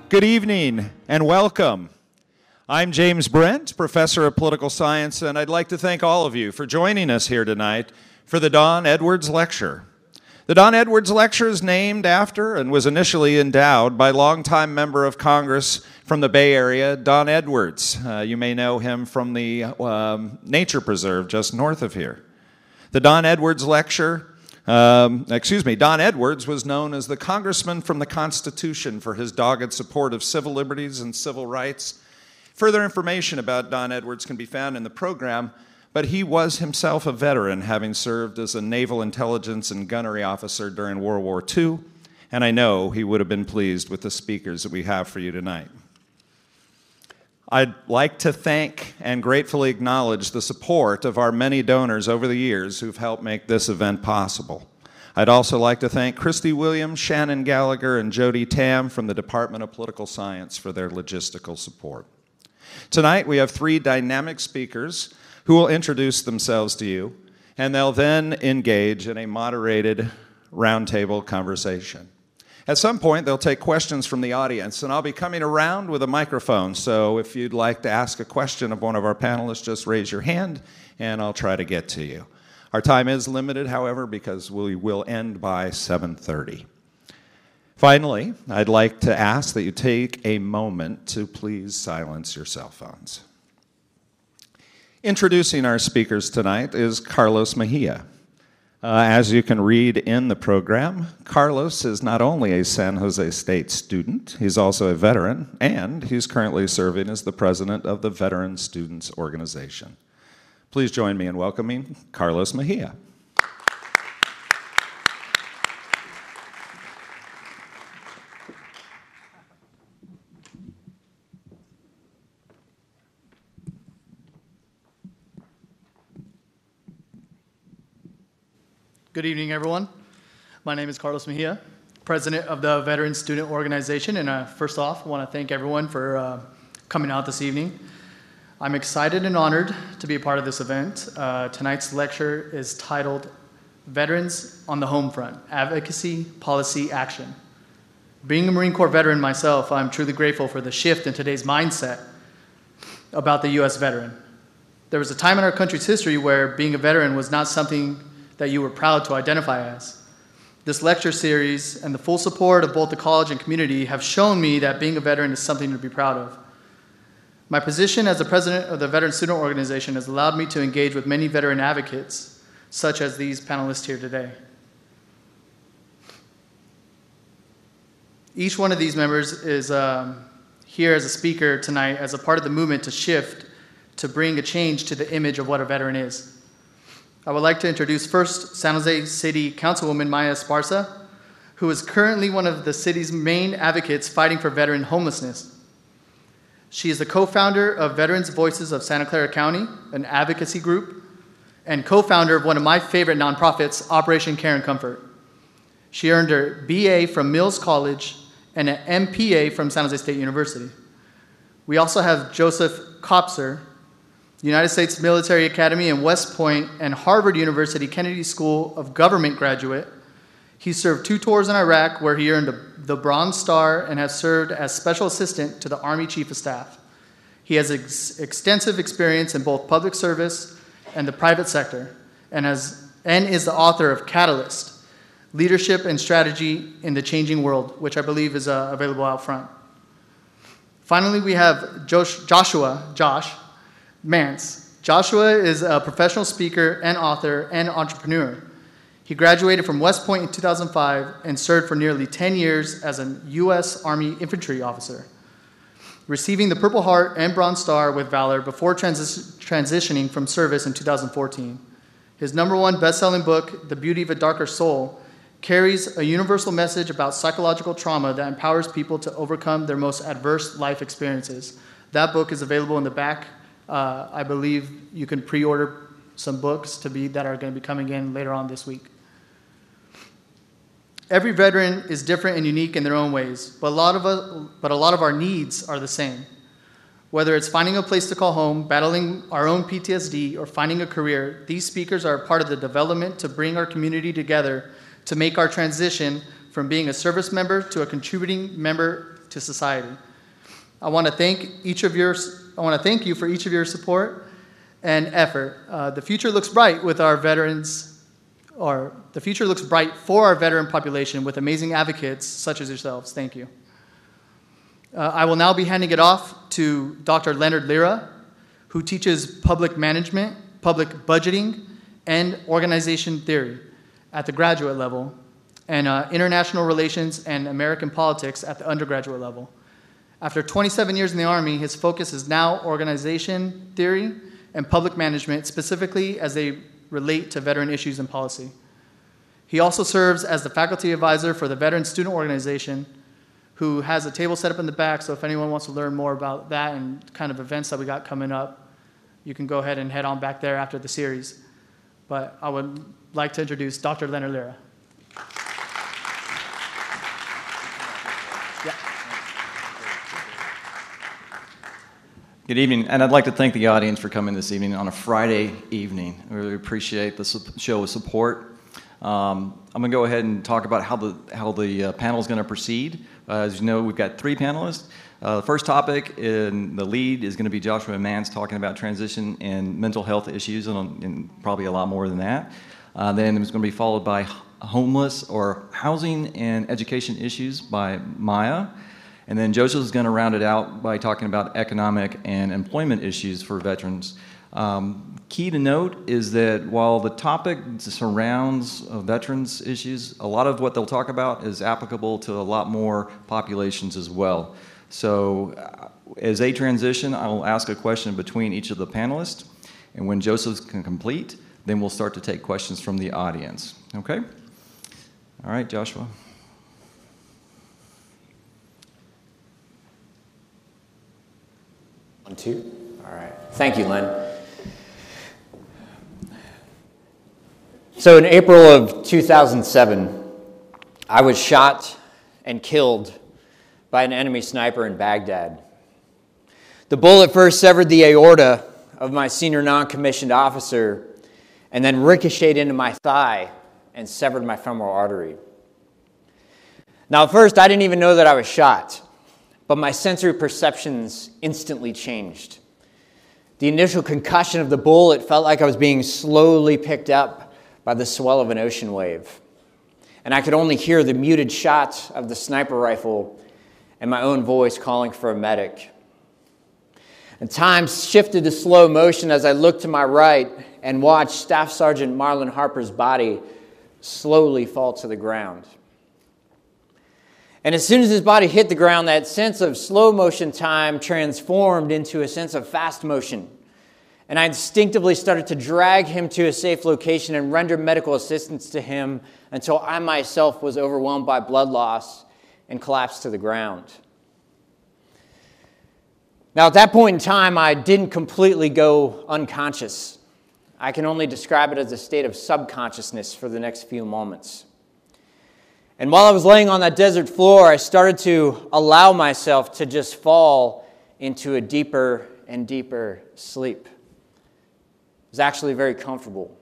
Good evening and welcome. I'm James Brent, Professor of Political Science, and I'd like to thank all of you for joining us here tonight for the Don Edwards Lecture. The Don Edwards Lecture is named after and was initially endowed by longtime member of Congress from the Bay Area, Don Edwards. You may know him from the nature preserve just north of here. The Don Edwards Lecture Don Edwards was known as the congressman from the Constitution for his dogged support of civil liberties and civil rights. Further information about Don Edwards can be found in the program, but he was himself a veteran, having served as a naval intelligence and gunnery officer during World War II, and I know he would have been pleased with the speakers that we have for you tonight. I'd like to thank and gratefully acknowledge the support of our many donors over the years who've helped make this event possible. I'd also like to thank Christy Williams, Shannon Gallagher, and Jody Tam from the Department of Political Science for their logistical support. Tonight we have three dynamic speakers who will introduce themselves to you, and they'll then engage in a moderated roundtable conversation. At some point, they'll take questions from the audience, and I'll be coming around with a microphone, so if you'd like to ask a question of one of our panelists, just raise your hand, and I'll try to get to you. Our time is limited, however, because we will end by 7:30. Finally, I'd like to ask that you take a moment to please silence your cell phones. Introducing our speakers tonight is Carlos Mejia. As you can read in the program, Carlos is not only a San Jose State student, he's also a veteran, and he's currently serving as the president of the Veteran Students Organization. Please join me in welcoming Carlos Mejia. Good evening, everyone. My name is Carlos Mejia, president of the Veteran Student Organization, and first off, I want to thank everyone for coming out this evening. I'm excited and honored to be a part of this event. Tonight's lecture is titled Veterans on the Home Front, Advocacy, Policy, Action. Being a Marine Corps veteran myself, I'm truly grateful for the shift in today's mindset about the U.S. veteran. There was a time in our country's history where being a veteran was not something that you were proud to identify as. This lecture series and the full support of both the college and community have shown me that being a veteran is something to be proud of. My position as the president of the Veteran Student Organization has allowed me to engage with many veteran advocates, such as these panelists here today. Each one of these members is here as a speaker tonight as a part of the movement to shift, to bring a change to the image of what a veteran is. I would like to introduce first San Jose City Councilwoman Maya Esparza, who is currently one of the city's main advocates fighting for veteran homelessness. She is the co-founder of Veterans Voices of Santa Clara County, an advocacy group, and co-founder of one of my favorite nonprofits, Operation Care and Comfort. She earned her BA from Mills College and an MPA from San Jose State University. We also have Joseph Kopser, United States Military Academy and West Point and Harvard University Kennedy School of Government graduate. He served 2 tours in Iraq where he earned the Bronze Star and has served as Special Assistant to the Army Chief of Staff. He has extensive experience in both public service and the private sector and is the author of Catalyst, Leadership and Strategy in the Changing World, which I believe is available out front. Finally, we have Josh Mance. Joshua is a professional speaker and author and entrepreneur. He graduated from West Point in 2005 and served for nearly 10 years as a U.S. Army infantry officer, receiving the Purple Heart and Bronze Star with Valor before transitioning from service in 2014. His #1 best-selling book, The Beauty of a Darker Soul, carries a universal message about psychological trauma that empowers people to overcome their most adverse life experiences. That book is available in the back. I believe you can pre-order some books that are going to be coming in later on this week. Every veteran is different and unique in their own ways, but a lot of our needs are the same. Whether it's finding a place to call home, battling our own PTSD, or finding a career, these speakers are a part of the development to bring our community together to make our transition from being a service member to a contributing member to society. I want to thank you for each of your support and effort. The future looks bright with our veterans, or the future looks bright for our veteran population with amazing advocates such as yourselves. Thank you. I will now be handing it off to Dr. Leonard Lira, who teaches public management, public budgeting, and organization theory at the graduate level, and international relations and American politics at the undergraduate level. After 27 years in the Army, his focus is now organization theory and public management, specifically as they relate to veteran issues and policy. He also serves as the faculty advisor for the Veteran Student Organization, who has a table set up in the back, so if anyone wants to learn more about that and kind of events that we got coming up, you can go ahead and head on back there after the series. But I would like to introduce Dr. Leonard Lira. Good evening, and I'd like to thank the audience for coming this evening on a Friday evening. I really appreciate the show of support. I'm going to go ahead and talk about how the panel is going to proceed. As you know, we've got 3 panelists. The first topic in the lead is going to be Joshua Mans talking about transition and mental health issues, and probably a lot more than that. Then it's going to be followed by homeless or housing and education issues by Maya. And then Joseph is going to round it out by talking about economic and employment issues for veterans. Key to note is that while the topic surrounds veterans issues, a lot of what they'll talk about is applicable to a lot more populations as well. So as they transition, I will ask a question between each of the panelists, and when Joseph's can complete, then we'll start to take questions from the audience. Okay? All right, Joshua. One, two. All right. Thank you, Len. So in April of 2007, I was shot and killed by an enemy sniper in Baghdad. The bullet first severed the aorta of my senior non-commissioned officer and then ricocheted into my thigh and severed my femoral artery. Now, at first, I didn't even know that I was shot, but my sensory perceptions instantly changed. The initial concussion of the bullet felt like I was being slowly picked up by the swell of an ocean wave. And I could only hear the muted shot of the sniper rifle and my own voice calling for a medic. And time shifted to slow motion as I looked to my right and watched Staff Sergeant Marlon Harper's body slowly fall to the ground. And as soon as his body hit the ground, that sense of slow motion time transformed into a sense of fast motion. And I instinctively started to drag him to a safe location and render medical assistance to him until I myself was overwhelmed by blood loss and collapsed to the ground. Now, at that point in time, I didn't completely go unconscious. I can only describe it as a state of subconsciousness for the next few moments. And while I was laying on that desert floor, I started to allow myself to just fall into a deeper and deeper sleep. It was actually very comfortable.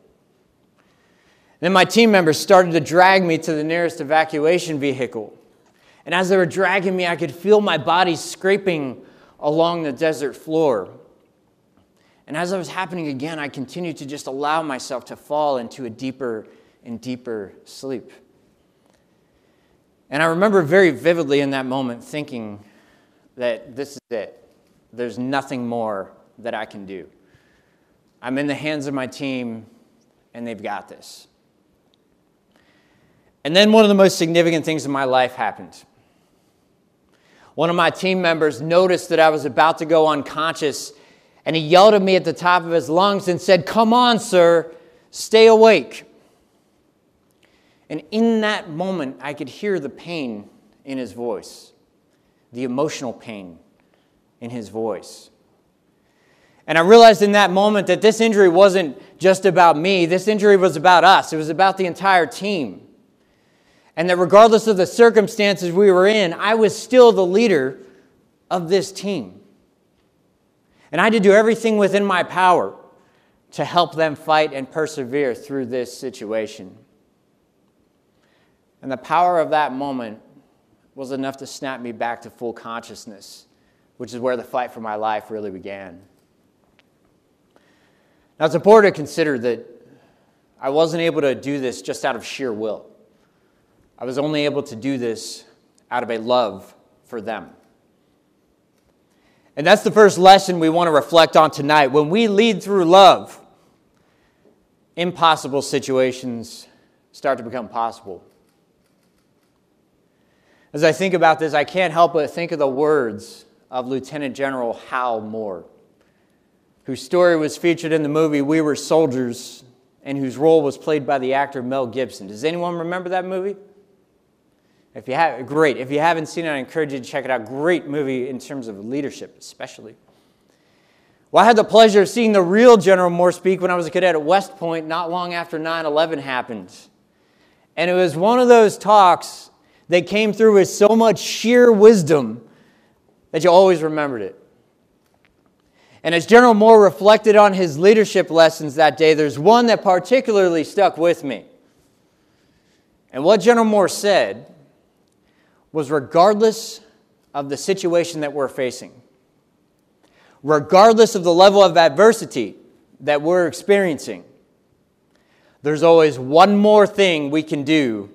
Then my team members started to drag me to the nearest evacuation vehicle. And as they were dragging me, I could feel my body scraping along the desert floor. And as it was happening again, I continued to just allow myself to fall into a deeper and deeper sleep. And I remember very vividly in that moment thinking that this is it. There's nothing more that I can do. I'm in the hands of my team, and they've got this. And then one of the most significant things in my life happened. One of my team members noticed that I was about to go unconscious, and he yelled at me at the top of his lungs and said, "Come on, sir, stay awake." And in that moment, I could hear the pain in his voice, the emotional pain in his voice. And I realized in that moment that this injury wasn't just about me. This injury was about us. It was about the entire team. And that regardless of the circumstances we were in, I was still the leader of this team. And I had to do everything within my power to help them fight and persevere through this situation. And the power of that moment was enough to snap me back to full consciousness, which is where the fight for my life really began. Now, it's important to consider that I wasn't able to do this just out of sheer will. I was only able to do this out of a love for them. And that's the first lesson we want to reflect on tonight. When we lead through love, impossible situations start to become possible. As I think about this, I can't help but think of the words of Lieutenant General Hal Moore, whose story was featured in the movie We Were Soldiers, and whose role was played by the actor Mel Gibson. Does anyone remember that movie? If you have, great. If you haven't seen it, I encourage you to check it out. Great movie in terms of leadership, especially. Well, I had the pleasure of seeing the real General Moore speak when I was a cadet at West Point not long after 9/11 happened. And it was one of those talks that came through with so much sheer wisdom that you always remembered it. And as General Moore reflected on his leadership lessons that day, there's one that particularly stuck with me. And what General Moore said was, regardless of the situation that we're facing, regardless of the level of adversity that we're experiencing, there's always one more thing we can do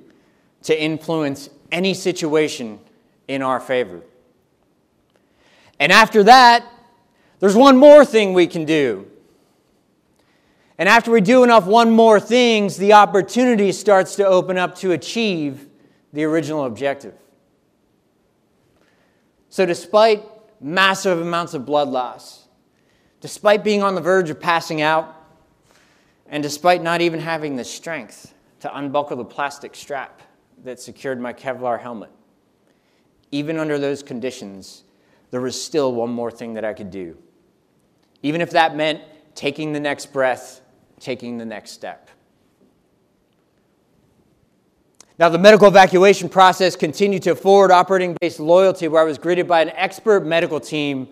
to influence any situation in our favor. And after that, there's one more thing we can do. And after we do enough one more things, the opportunity starts to open up to achieve the original objective. So despite massive amounts of blood loss, despite being on the verge of passing out, and despite not even having the strength to unbuckle the plastic strap that secured my Kevlar helmet, even under those conditions, there was still one more thing that I could do. Even if that meant taking the next breath, taking the next step. Now, the medical evacuation process continued to forward operating base Loyalty, where I was greeted by an expert medical team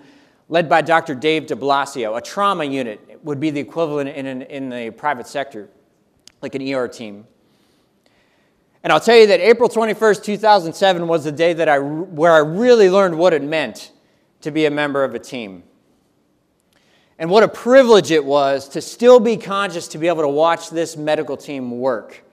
led by Dr. Dave de Blasio. A trauma unit would be the equivalent in the private sector, like an ER team. And I'll tell you that April 21st, 2007 was the day that where I really learned what it meant to be a member of a team. And what a privilege it was to still be conscious to be able to watch this medical team work.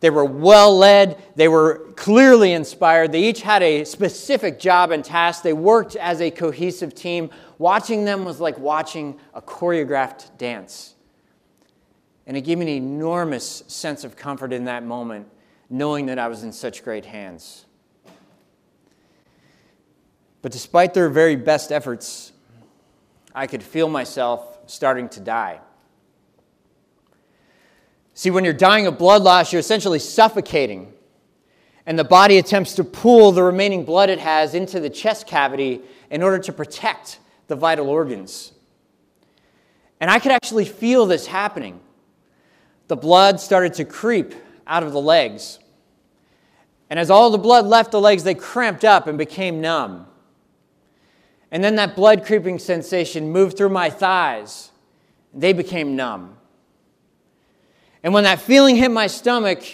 They were well led. They were clearly inspired. They each had a specific job and task. They worked as a cohesive team. Watching them was like watching a choreographed dance. And it gave me an enormous sense of comfort in that moment, knowing that I was in such great hands. But despite their very best efforts, I could feel myself starting to die. See, when you're dying of blood loss, you're essentially suffocating, and the body attempts to pull the remaining blood it has into the chest cavity in order to protect the vital organs. And I could actually feel this happening. The blood started to creep out of the legs. And as all the blood left the legs, they cramped up and became numb. And then that blood creeping sensation moved through my thighs. They became numb. And when that feeling hit my stomach,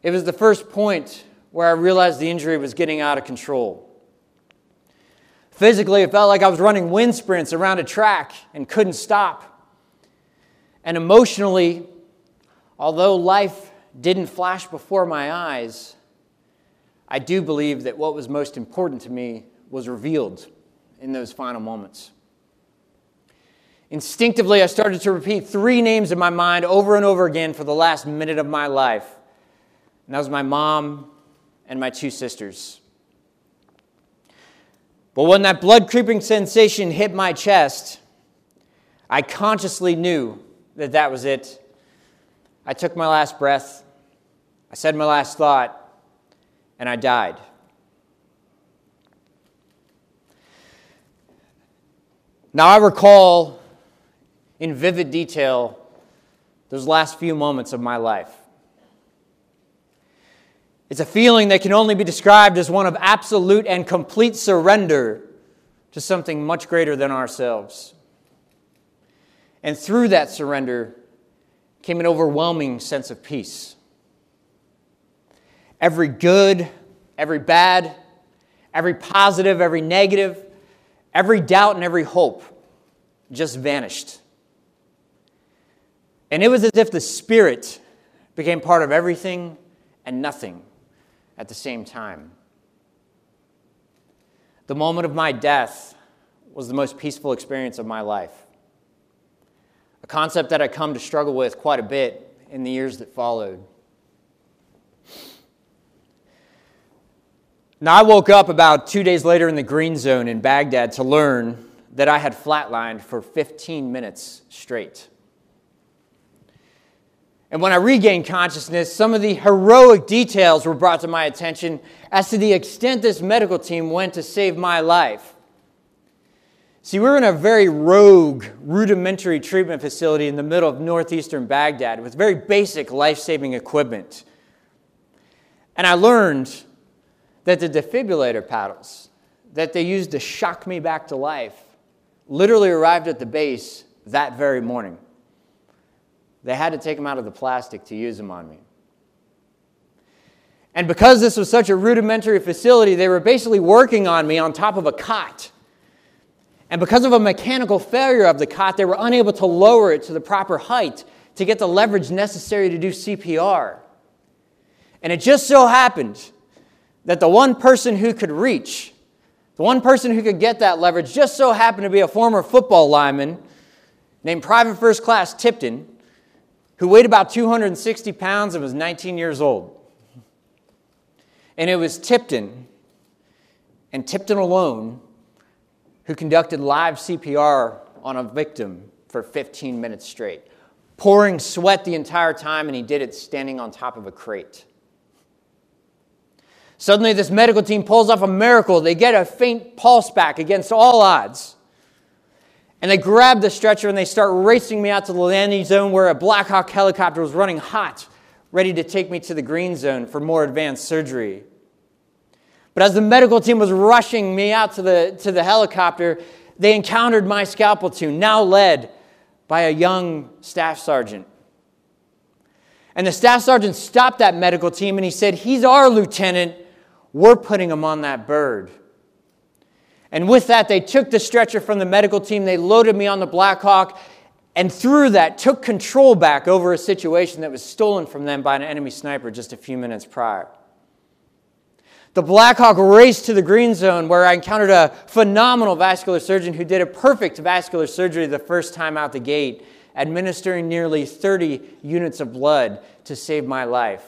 it was the first point where I realized the injury was getting out of control. Physically, it felt like I was running wind sprints around a track and couldn't stop. And emotionally, although life didn't flash before my eyes, I do believe that what was most important to me was revealed in those final moments. Instinctively, I started to repeat 3 names in my mind over and over again for the last minute of my life. And that was my mom and my 2 sisters. But when that blood-creeping sensation hit my chest, I consciously knew that that was it. I took my last breath, I said my last thought, and I died. Now, I recall in vivid detail those last few moments of my life. It's a feeling that can only be described as one of absolute and complete surrender to something much greater than ourselves. And through that surrender came an overwhelming sense of peace. Every good, every bad, every positive, every negative, every doubt, and every hope just vanished. And it was as if the Spirit became part of everything and nothing at the same time. The moment of my death was the most peaceful experience of my life, a concept that I come to struggle with quite a bit in the years that followed. Now, I woke up about 2 days later in the green zone in Baghdad to learn that I had flatlined for 15 minutes straight. And when I regained consciousness, some of the heroic details were brought to my attention as to the extent this medical team went to save my life. See, we were in a very rogue, rudimentary treatment facility in the middle of northeastern Baghdad with very basic life-saving equipment. And I learned that the defibrillator paddles that they used to shock me back to life literally arrived at the base that very morning. They had to take them out of the plastic to use them on me. And because this was such a rudimentary facility, they were basically working on me on top of a cot. And because of a mechanical failure of the cot, they were unable to lower it to the proper height to get the leverage necessary to do CPR. And it just so happened that the one person who could reach, the one person who could get that leverage, just so happened to be a former football lineman named Private First Class Tipton, who weighed about 260 pounds and was 19 years old. And it was Tipton, and Tipton alone, who conducted live CPR on a victim for 15 minutes straight, pouring sweat the entire time, and he did it standing on top of a crate. Suddenly, this medical team pulls off a miracle. They get a faint pulse back against all odds. And they grab the stretcher and they start racing me out to the landing zone where a Black Hawk helicopter was running hot, ready to take me to the green zone for more advanced surgery. But as the medical team was rushing me out to the helicopter, they encountered my scout platoon, now led by a young staff sergeant. And the staff sergeant stopped that medical team and he said, "He's our lieutenant. We're putting him on that bird." And with that, they took the stretcher from the medical team, they loaded me on the Black Hawk, and through that, took control back over a situation that was stolen from them by an enemy sniper just a few minutes prior. The Black Hawk raced to the green zone where I encountered a phenomenal vascular surgeon who did a perfect vascular surgery the first time out the gate, administering nearly 30 units of blood to save my life.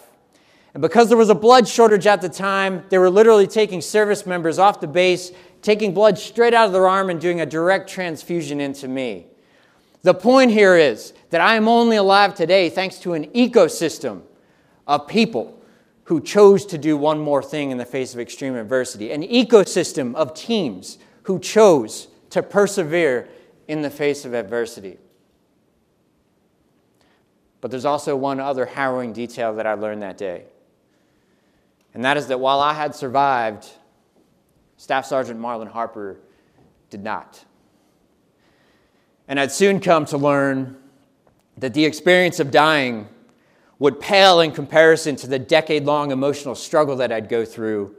And because there was a blood shortage at the time, they were literally taking service members off the base, taking blood straight out of their arm and doing a direct transfusion into me. The point here is that I am only alive today thanks to an ecosystem of people who chose to do one more thing in the face of extreme adversity, an ecosystem of teams who chose to persevere in the face of adversity. But there's also one other harrowing detail that I learned that day. And that is that while I had survived, Staff Sergeant Marlon Harper did not. And I'd soon come to learn that the experience of dying would pale in comparison to the decade-long emotional struggle that I'd go through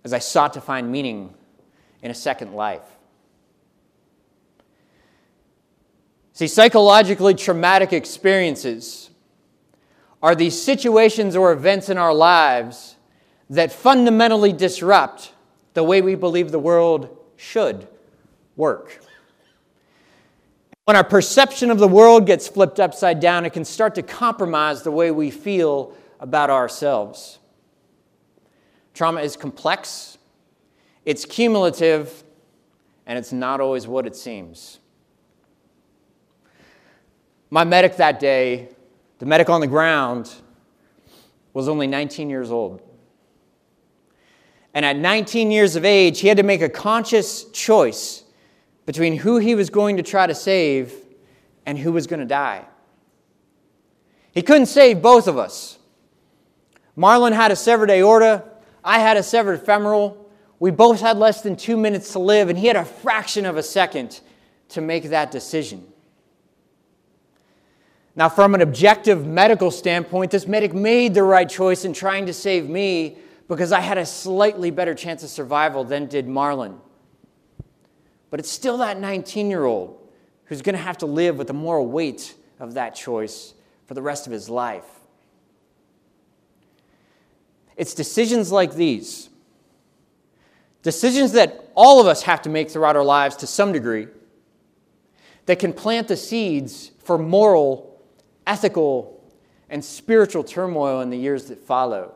as I sought to find meaning in a second life. See, psychologically traumatic experiences are these situations or events in our lives that fundamentally disrupt the way we believe the world should work. When our perception of the world gets flipped upside down, it can start to compromise the way we feel about ourselves. Trauma is complex, it's cumulative, and it's not always what it seems. My medic that day, the medic on the ground, was only 19 years old. And at 19 years of age, he had to make a conscious choice between who he was going to try to save and who was going to die. He couldn't save both of us. Marlon had a severed aorta. I had a severed femoral. We both had less than 2 minutes to live, and he had a fraction of a second to make that decision. Now, from an objective medical standpoint, this medic made the right choice in trying to save me, because I had a slightly better chance of survival than did Marlon. But it's still that 19-year-old who's going to have to live with the moral weight of that choice for the rest of his life. It's decisions like these, decisions that all of us have to make throughout our lives to some degree, that can plant the seeds for moral, ethical, and spiritual turmoil in the years that follow.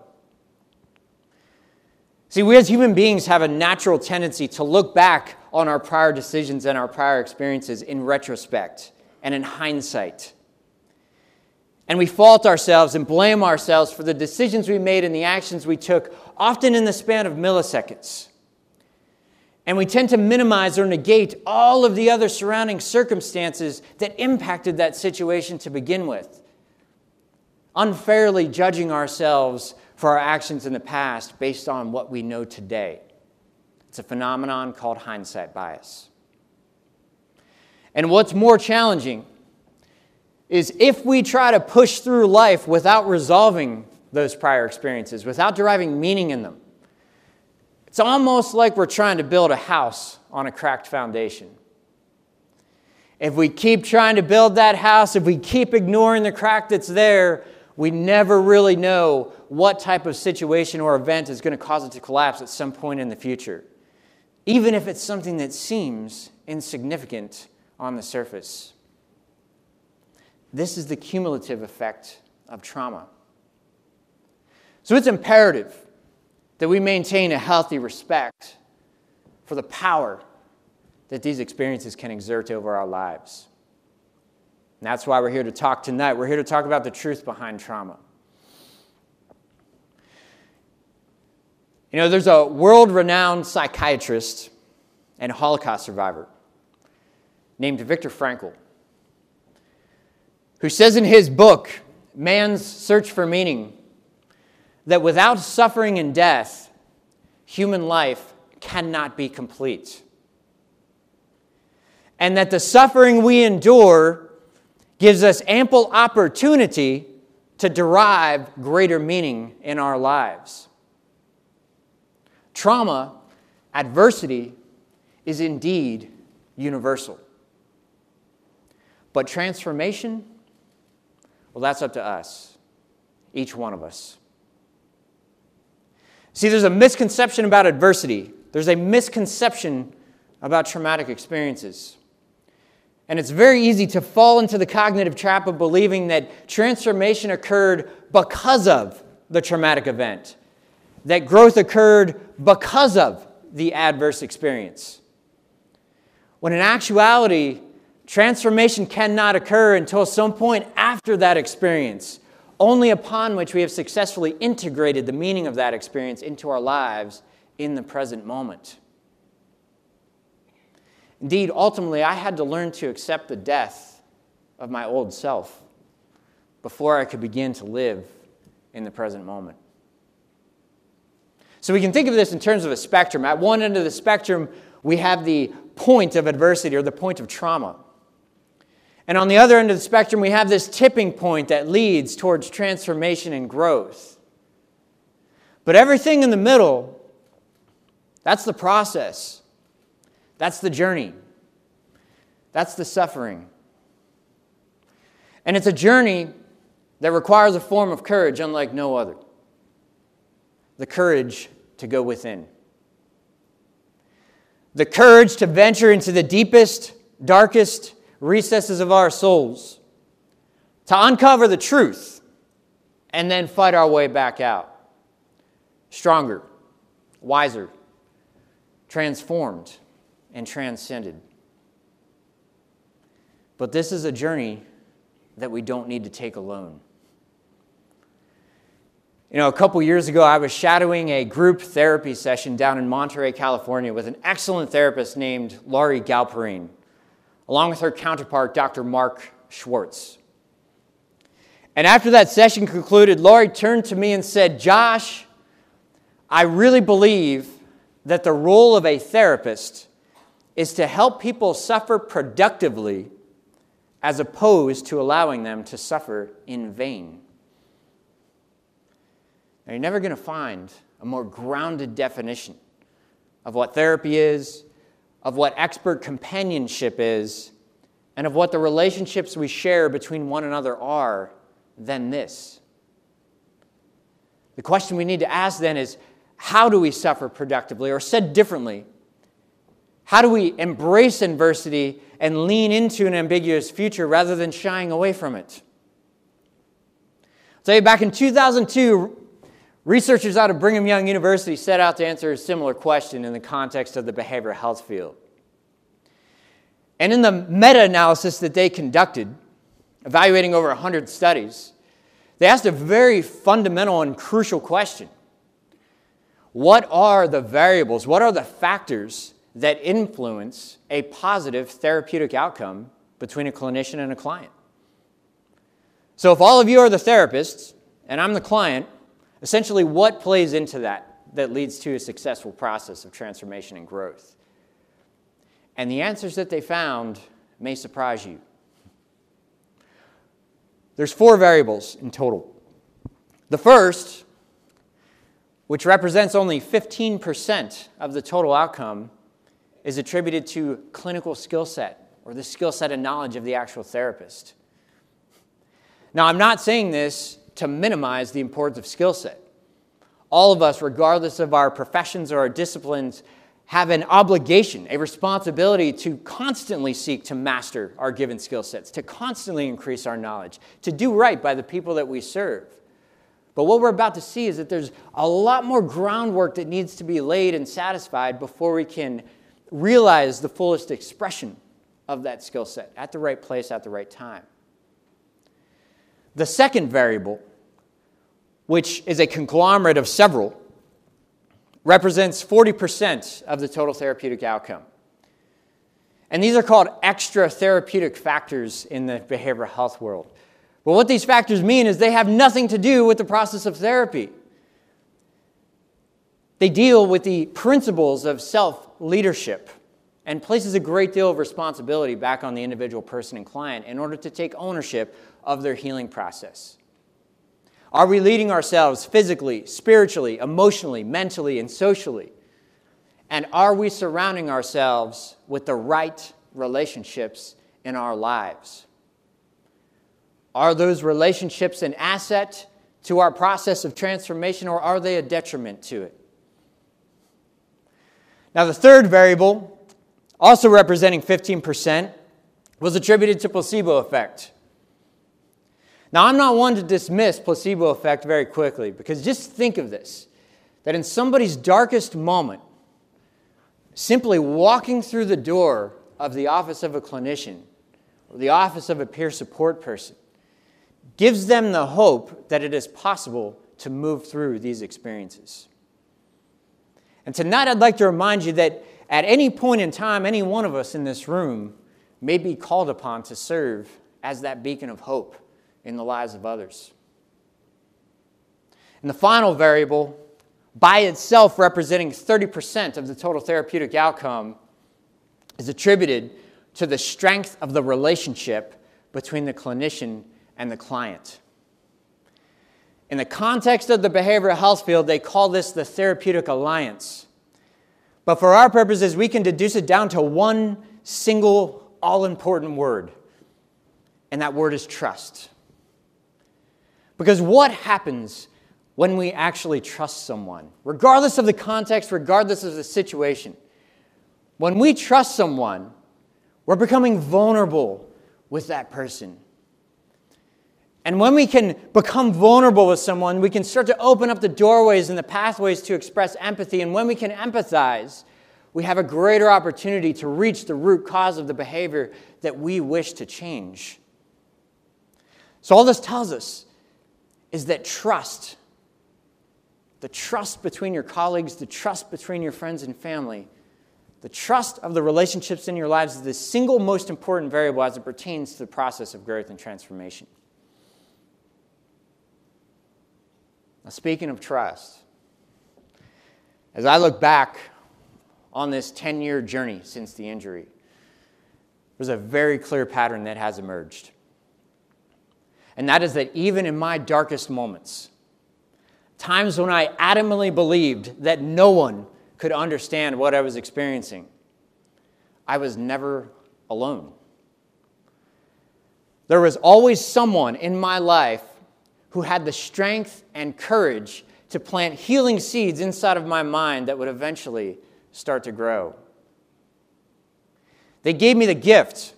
See, we as human beings have a natural tendency to look back on our prior decisions and our prior experiences in retrospect and in hindsight. And we fault ourselves and blame ourselves for the decisions we made and the actions we took, often in the span of milliseconds. And we tend to minimize or negate all of the other surrounding circumstances that impacted that situation to begin with, unfairly judging ourselves for our actions in the past based on what we know today. It's a phenomenon called hindsight bias. And what's more challenging is if we try to push through life without resolving those prior experiences, without deriving meaning in them, it's almost like we're trying to build a house on a cracked foundation. If we keep trying to build that house, if we keep ignoring the crack that's there, we never really know what type of situation or event is going to cause it to collapse at some point in the future, even if it's something that seems insignificant on the surface. This is the cumulative effect of trauma. So it's imperative that we maintain a healthy respect for the power that these experiences can exert over our lives. And that's why we're here to talk tonight. We're here to talk about the truth behind trauma. You know, there's a world-renowned psychiatrist and Holocaust survivor named Viktor Frankl, who says in his book, Man's Search for Meaning, that without suffering and death, human life cannot be complete. And that the suffering we endure gives us ample opportunity to derive greater meaning in our lives. Trauma, adversity, is indeed universal. But transformation, well, that's up to us, each one of us. See, there's a misconception about adversity. There's a misconception about traumatic experiences. And it's very easy to fall into the cognitive trap of believing that transformation occurred because of the traumatic event, that growth occurred because of the adverse experience. When in actuality, transformation cannot occur until some point after that experience, only upon which we have successfully integrated the meaning of that experience into our lives in the present moment. Indeed, ultimately, I had to learn to accept the death of my old self before I could begin to live in the present moment. So we can think of this in terms of a spectrum. At one end of the spectrum, we have the point of adversity or the point of trauma. And on the other end of the spectrum, we have this tipping point that leads towards transformation and growth. But everything in the middle, that's the process. That's the journey. That's the suffering. And it's a journey that requires a form of courage unlike no other. The courage to go within. The courage to venture into the deepest, darkest recesses of our souls, to uncover the truth, and then fight our way back out. Stronger, wiser, transformed, and transcended. But this is a journey that we don't need to take alone. You know, a couple years ago, I was shadowing a group therapy session down in Monterey, California, with an excellent therapist named Laurie Galperine, along with her counterpart, Dr. Mark Schwartz. And after that session concluded, Laurie turned to me and said, "Josh, I really believe that the role of a therapist is to help people suffer productively as opposed to allowing them to suffer in vain." Now, you're never going to find a more grounded definition of what therapy is, of what expert companionship is, and of what the relationships we share between one another are than this. The question we need to ask then is, how do we suffer productively? Or said differently, how do we embrace adversity and lean into an ambiguous future rather than shying away from it? I'll tell you, back in 2002, researchers out of Brigham Young University set out to answer a similar question in the context of the behavioral health field. And in the meta-analysis that they conducted, evaluating over 100 studies, they asked a very fundamental and crucial question. What are the variables, what are the factors that influence a positive therapeutic outcome between a clinician and a client? So if all of you are the therapists and I'm the client, essentially what plays into that leads to a successful process of transformation and growth? And the answers that they found may surprise you. There's 4 variables in total. The first, which represents only 15% of the total outcome, is attributed to clinical skill set, or the skill set and knowledge of the actual therapist. Now, I'm not saying this to minimize the importance of skill set. All of us, regardless of our professions or our disciplines, have an obligation, a responsibility to constantly seek to master our given skill sets, to constantly increase our knowledge, to do right by the people that we serve. But what we're about to see is that there's a lot more groundwork that needs to be laid and satisfied before we can realize the fullest expression of that skill set at the right place at the right time. The second variable, which is a conglomerate of several, represents 40% of the total therapeutic outcome. And these are called extra therapeutic factors in the behavioral health world. But what these factors mean is they have nothing to do with the process of therapy. They deal with the principles of self-leadership and places a great deal of responsibility back on the individual person and client in order to take ownership of their healing process. Are we leading ourselves physically, spiritually, emotionally, mentally, and socially? And are we surrounding ourselves with the right relationships in our lives? Are those relationships an asset to our process of transformation, or are they a detriment to it? Now, the third variable, also representing 15%, was attributed to placebo effect. Now, I'm not one to dismiss placebo effect very quickly, because just think of this, that in somebody's darkest moment, simply walking through the door of the office of a clinician or the office of a peer support person gives them the hope that it is possible to move through these experiences. And tonight I'd like to remind you that at any point in time, any one of us in this room may be called upon to serve as that beacon of hope in the lives of others. And the final variable, by itself representing 30% of the total therapeutic outcome, is attributed to the strength of the relationship between the clinician and the client. In the context of the behavioral health field, they call this the therapeutic alliance. But for our purposes, we can deduce it down to one single, all-important word, and that word is trust. Because what happens when we actually trust someone? Regardless of the context, regardless of the situation. When we trust someone, we're becoming vulnerable with that person. And when we can become vulnerable with someone, we can start to open up the doorways and the pathways to express empathy. And when we can empathize, we have a greater opportunity to reach the root cause of the behavior that we wish to change. So all this tells us is that trust, the trust between your colleagues, the trust between your friends and family, the trust of the relationships in your lives is the single most important variable as it pertains to the process of growth and transformation. Now, speaking of trust, as I look back on this 10-year journey since the injury, there's a very clear pattern that has emerged. And that is that even in my darkest moments, times when I adamantly believed that no one could understand what I was experiencing, I was never alone. There was always someone in my life who had the strength and courage to plant healing seeds inside of my mind that would eventually start to grow. They gave me the gift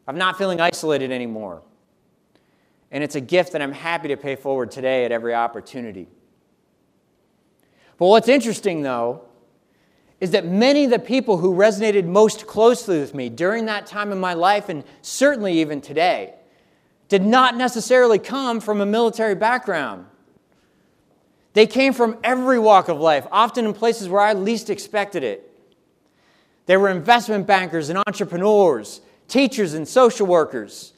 of not feeling isolated anymore. And it's a gift that I'm happy to pay forward today at every opportunity. But what's interesting, though, is that many of the people who resonated most closely with me during that time in my life, and certainly even today, did not necessarily come from a military background. They came from every walk of life, often in places where I least expected it. They were investment bankers and entrepreneurs, teachers and social workers.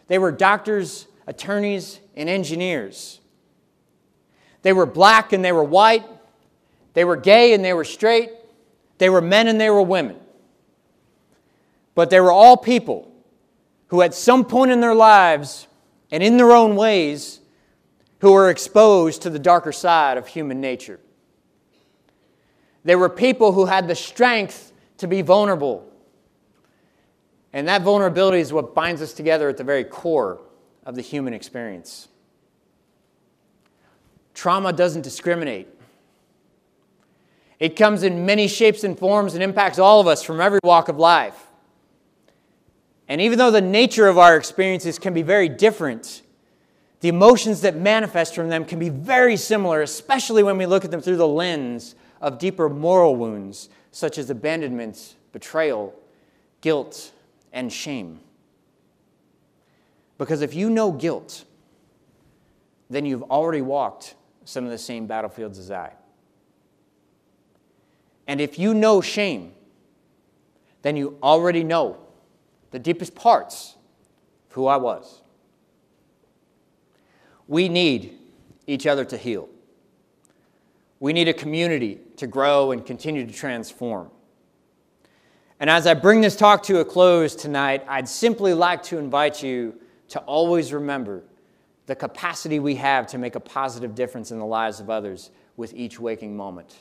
They were doctors, attorneys, and engineers. They were black and they were white. They were gay and they were straight. They were men and they were women. But they were all people who at some point in their lives and in their own ways who were exposed to the darker side of human nature. They were people who had the strength to be vulnerable. And that vulnerability is what binds us together at the very core of the human experience. Trauma doesn't discriminate. It comes in many shapes and forms and impacts all of us from every walk of life. And even though the nature of our experiences can be very different, the emotions that manifest from them can be very similar, especially when we look at them through the lens of deeper moral wounds, such as abandonment, betrayal, guilt, and shame. Because if you know guilt, then you've already walked some of the same battlefields as I. And if you know shame, then you already know the deepest parts of who I was. We need each other to heal. We need a community to grow and continue to transform. And as I bring this talk to a close tonight, I'd simply like to invite you to always remember the capacity we have to make a positive difference in the lives of others with each waking moment.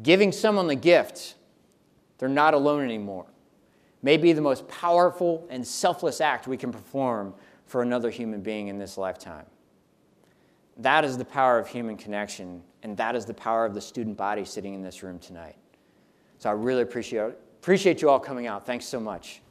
Giving someone the gift, they're not alone anymore, may be the most powerful and selfless act we can perform for another human being in this lifetime. That is the power of human connection, and that is the power of the student body sitting in this room tonight. So I really appreciate you all coming out. Thanks so much.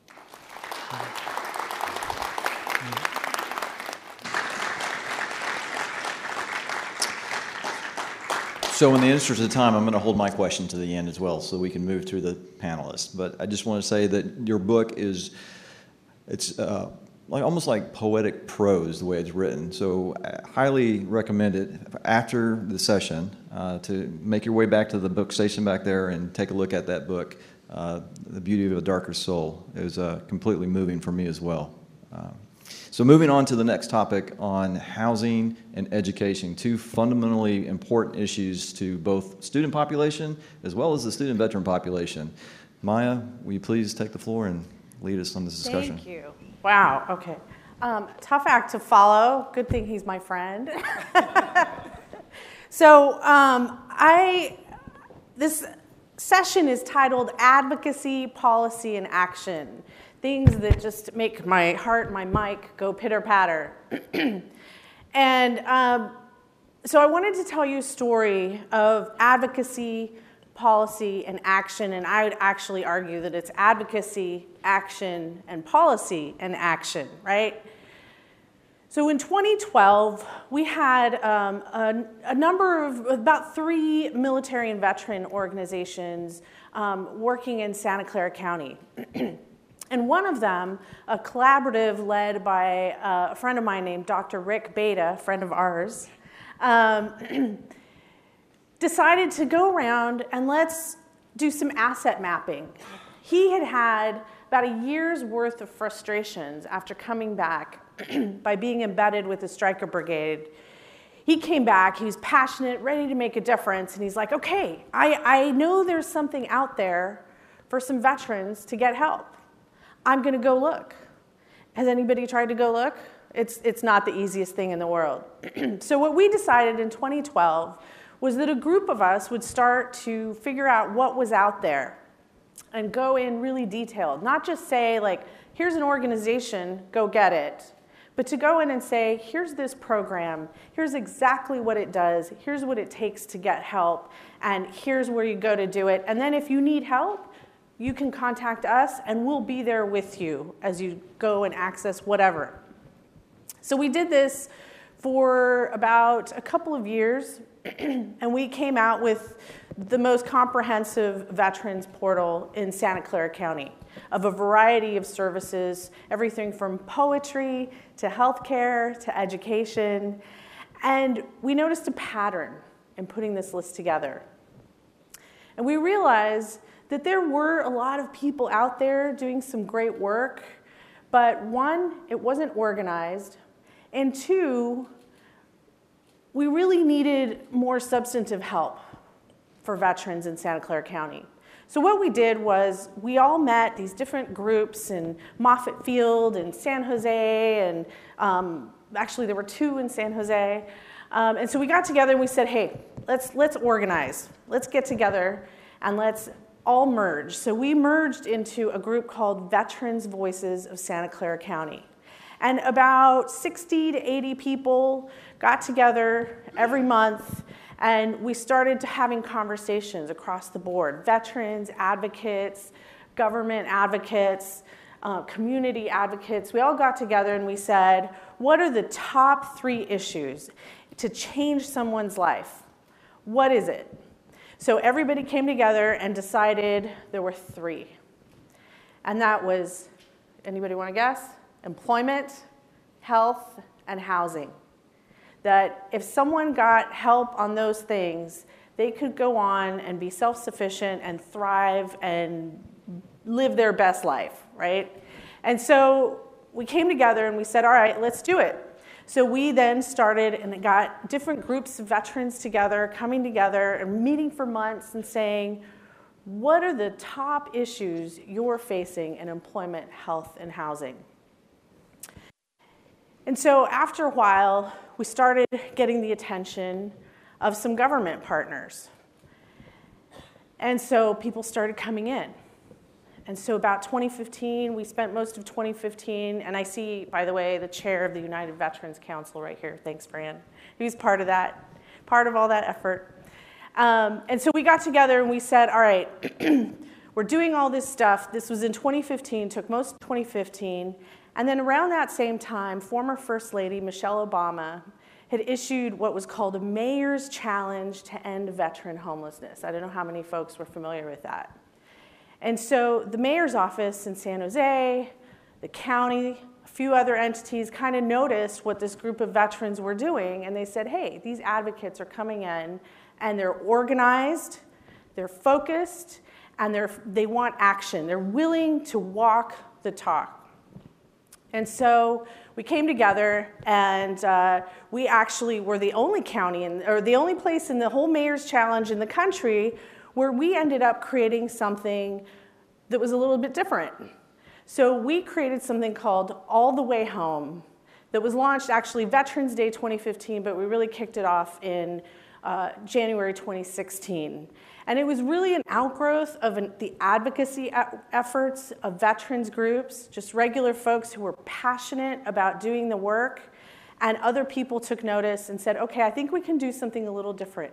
So in the interest of time, I'm going to hold my question to the end as well so we can move through the panelists. But I just want to say that your book it's almost like poetic prose the way it's written. So I highly recommend it after the session to make your way back to the book station back there and take a look at that book, The Beauty of a Darker Soul. It was completely moving for me as well. So moving on to the next topic on housing and education, two fundamentally important issues to both student population as well as the student veteran population. Maya, will you please take the floor and lead us on this discussion? Thank you. Wow, okay. Tough act to follow. Good thing he's my friend. So this session is titled Advocacy, Policy, and Action. Things that just make my heart, my mic go pitter-patter. And so I wanted to tell you a story of advocacy, policy, and action, and I would actually argue that it's advocacy, action, and policy and action, right? So in 2012, we had a number of, about 3 military and veteran organizations working in Santa Clara County. And one of them, a collaborative led by a friend of mine named Dr. Rick Beta, a friend of ours, decided to go around and let's do some asset mapping. He had had about a year's worth of frustrations after coming back by being embedded with the Stryker Brigade. He came back, he was passionate, ready to make a difference, and he's like, okay, I know there's something out there for some veterans to get help. I'm gonna go look. Has anybody tried to go look It's not the easiest thing in the world. So what we decided in 2012 was that a group of us would start to figure out what was out there and go in really detailed. Not just say, like, here's an organization, go get it. But to go in and say, here's this program, here's exactly what it does, here's what it takes to get help, and here's where you go to do it. And then if you need help, you can contact us, and we'll be there with you as you go and access whatever. So we did this for about a couple of years, and we came out with the most comprehensive veterans portal in Santa Clara County of a variety of services, everything from poetry to healthcare to education. And we noticed a pattern in putting this list together. And we realized that there were a lot of people out there doing some great work, but one, it wasn't organized, and two, we really needed more substantive help for veterans in Santa Clara County. So what we did was we all met, these different groups in Moffett Field and San Jose, and actually there were 2 in San Jose. And so we got together and we said, hey, let's organize. Let's get together and let's all merge. So we merged into a group called Veterans Voices of Santa Clara County. And about 60 to 80 people got together every month, and we started having conversations across the board. Veterans, advocates, government advocates, community advocates. We all got together and we said, what are the top 3 issues to change someone's life? What is it? So everybody came together and decided there were 3. And that was, anybody want to guess? Employment, health, and housing. That if someone got help on those things, they could go on and be self-sufficient and thrive and live their best life, right? And so we came together and we said, all right, let's do it. So we then started and got different groups of veterans together, coming together and meeting for months and saying, what are the top issues you're facing in employment, health, and housing? And so after a while, we started getting the attention of some government partners. And so people started coming in. And so about 2015, we spent most of 2015, and I see, by the way, the chair of the United Veterans Council right here. Thanks, Fran. He was part of that, part of all that effort. And so we got together and we said, all right, we're doing all this stuff. This was in 2015, took most of 2015. And then around that same time, former First Lady Michelle Obama had issued what was called a Mayor's Challenge to End Veteran Homelessness. I don't know how many folks were familiar with that. And so the mayor's office in San Jose, the county, a few other entities kind of noticed what this group of veterans were doing, and they said, hey, these advocates are coming in, and they're organized, they're focused, and they want action. They're willing to walk the talk. And so we came together, and we actually were the only county, or the only place in the whole Mayor's Challenge in the country where we ended up creating something that was a little bit different. So we created something called All the Way Home that was launched actually Veterans Day 2015, but we really kicked it off in January 2016. And it was really an outgrowth of the advocacy efforts of veterans groups, just regular folks who were passionate about doing the work, and other people took notice and said, okay, I think we can do something a little different.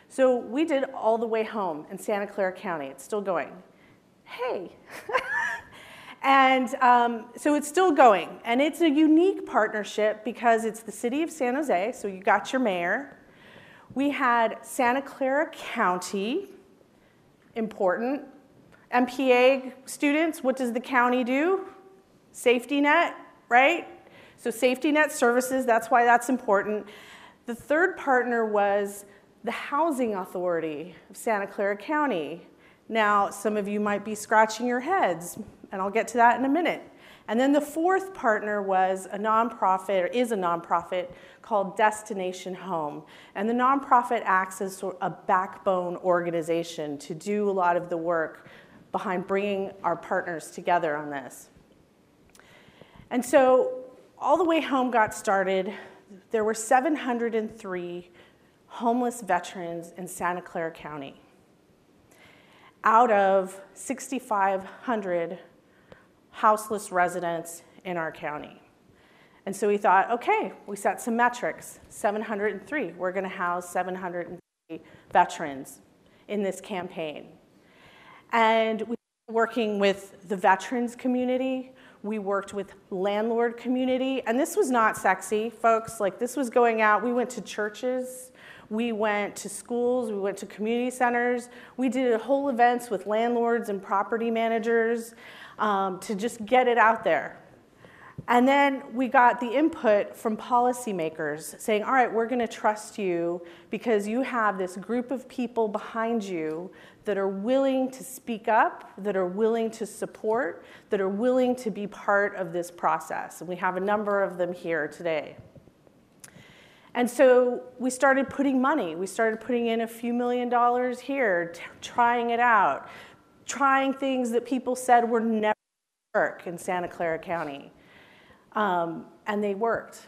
So we did All the Way Home in Santa Clara County. It's still going. Hey. And so it's still going. And it's a unique partnership because it's the city of San Jose, so you got your mayor. We had Santa Clara County, important. MPA students, what does the county do? Safety net, right? So safety net services, that's why that's important. The third partner was the Housing Authority of Santa Clara County. Now, some of you might be scratching your heads, and I'll get to that in a minute. And then the fourth partner was a nonprofit, or is a nonprofit, called Destination Home. And the nonprofit acts as sort of a backbone organization to do a lot of the work behind bringing our partners together on this. And so All the Way Home got started. There were 703 homeless veterans in Santa Clara County out of 6,500 houseless residents in our county. And so we thought, okay, we set some metrics, 703. We're going to house 703 veterans in this campaign. And we were working with the veterans community. We worked with landlord community. And this was not sexy, folks. Like, this was going out. We went to churches. We went to schools. We went to community centers. We did whole events with landlords and property managers to just get it out there. And then we got the input from policymakers saying, all right, we're going to trust you because you have this group of people behind you that are willing to speak up, that are willing to support, that are willing to be part of this process. And we have a number of them here today. And so we started putting money. We started putting in a few $1 million here, trying it out, trying things that people said were never going to work in Santa Clara County. And they worked.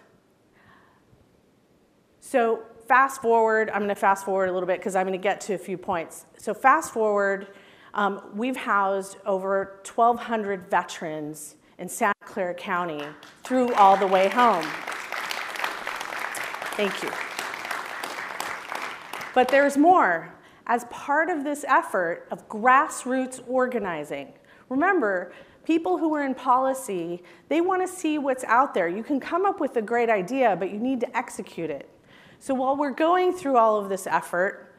So fast forward, I'm going to fast forward a little bit because I'm going to get to a few points. So fast forward, we've housed over 1,200 veterans in Santa Clara County through All the Way Home. Thank you. But there's more. As part of this effort of grassroots organizing, remember, people who are in policy, they want to see what's out there. You can come up with a great idea, but you need to execute it. So while we're going through all of this effort,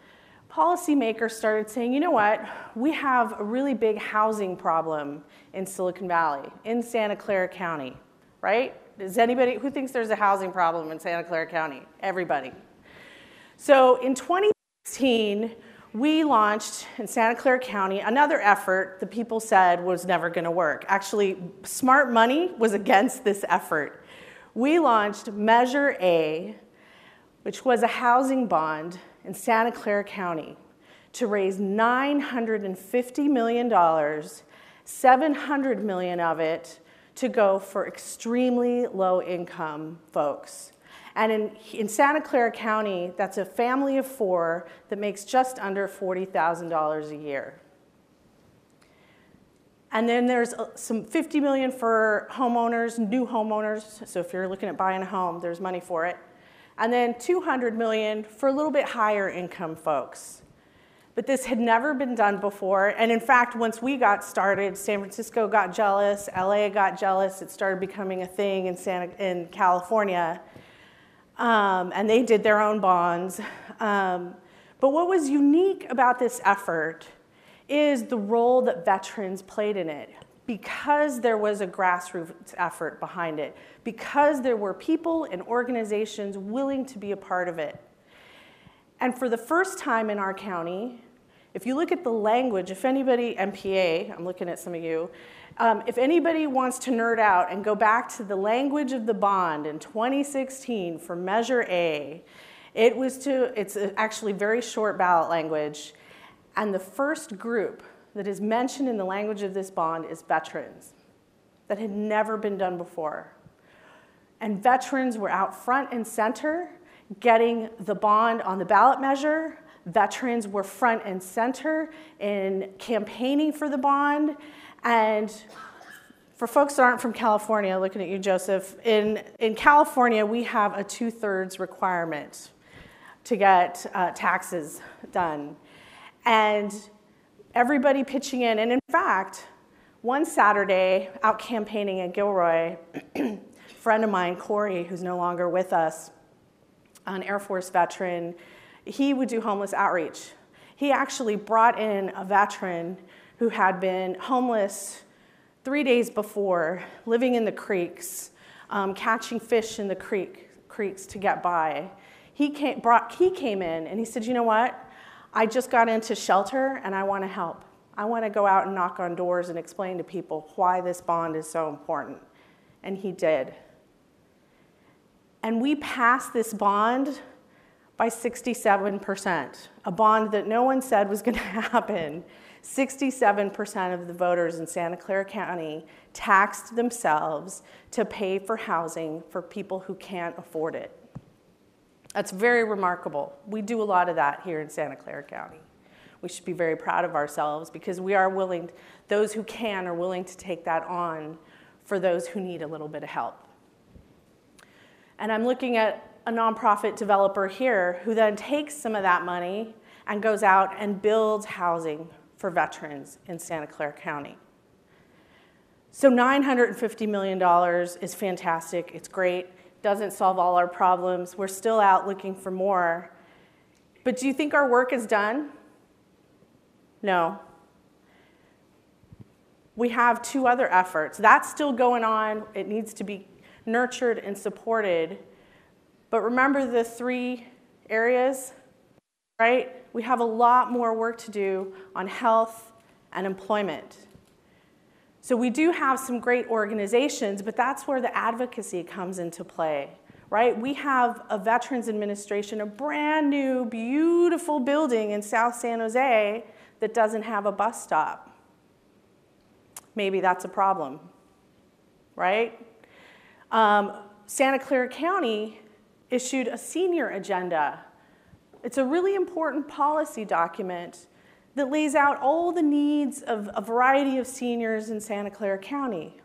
policymakers started saying, you know what, we have a really big housing problem in Silicon Valley, in Santa Clara County, right? Is anybody, who thinks there's a housing problem in Santa Clara County? Everybody. So in 2016, we launched in Santa Clara County another effort that people said was never going to work. Actually, smart money was against this effort. We launched Measure A, which was a housing bond in Santa Clara County to raise $950 million, $700 million of it to go for extremely low-income folks. And in Santa Clara County, that's a family of 4 that makes just under $40,000 a year. And then there's some $50 million for homeowners, new homeowners. So if you're looking at buying a home, there's money for it. And then $200 million for a little bit higher income folks. But this had never been done before. And in fact, once we got started, San Francisco got jealous, LA got jealous. It started becoming a thing in California. And they did their own bonds. But what was unique about this effort is the role that veterans played in it. Because there was a grassroots effort behind it, because there were people and organizations willing to be a part of it. And for the first time in our county, if you look at the language, if anybody, MPA, I'm looking at some of you, if anybody wants to nerd out and go back to the language of the bond in 2016 for Measure A, it's actually very short ballot language, and the first group that is mentioned in the language of this bond is veterans. That had never been done before. And veterans were out front and center getting the bond on the ballot measure. Veterans were front and center in campaigning for the bond. And for folks that aren't from California, looking at you, Joseph, in California, we have a 2/3 requirement to get taxes done. And everybody pitching in. And in fact, one Saturday, out campaigning at Gilroy, a friend of mine, Corey, who's no longer with us, an Air Force veteran, he would do homeless outreach. He actually brought in a veteran who had been homeless 3 days before, living in the creeks, catching fish in the creeks to get by. He came in and he said, you know what? I just got into shelter and I want to help. I want to go out and knock on doors and explain to people why this bond is so important. And he did. And we passed this bond by 67%, a bond that no one said was going to happen. 67% of the voters in Santa Clara County taxed themselves to pay for housing for people who can't afford it. That's very remarkable. We do a lot of that here in Santa Clara County. We should be very proud of ourselves because we are willing, those who can are willing to take that on for those who need a little bit of help. And I'm looking at a nonprofit developer here who then takes some of that money and goes out and builds housing for veterans in Santa Clara County. So $950 million is fantastic. It's great. Doesn't solve all our problems. We're still out looking for more. But do you think our work is done? No. We have 2 other efforts. That's still going on. It needs to be nurtured and supported. But remember the 3 areas, right? We have a lot more work to do on health and employment. So we do have some great organizations, but that's where the advocacy comes into play, right? We have a Veterans Administration, a brand new, beautiful building in South San Jose that doesn't have a bus stop. Maybe that's a problem, right? Santa Clara County issued a senior agenda. It's a really important policy document that lays out all the needs of a variety of seniors in Santa Clara County.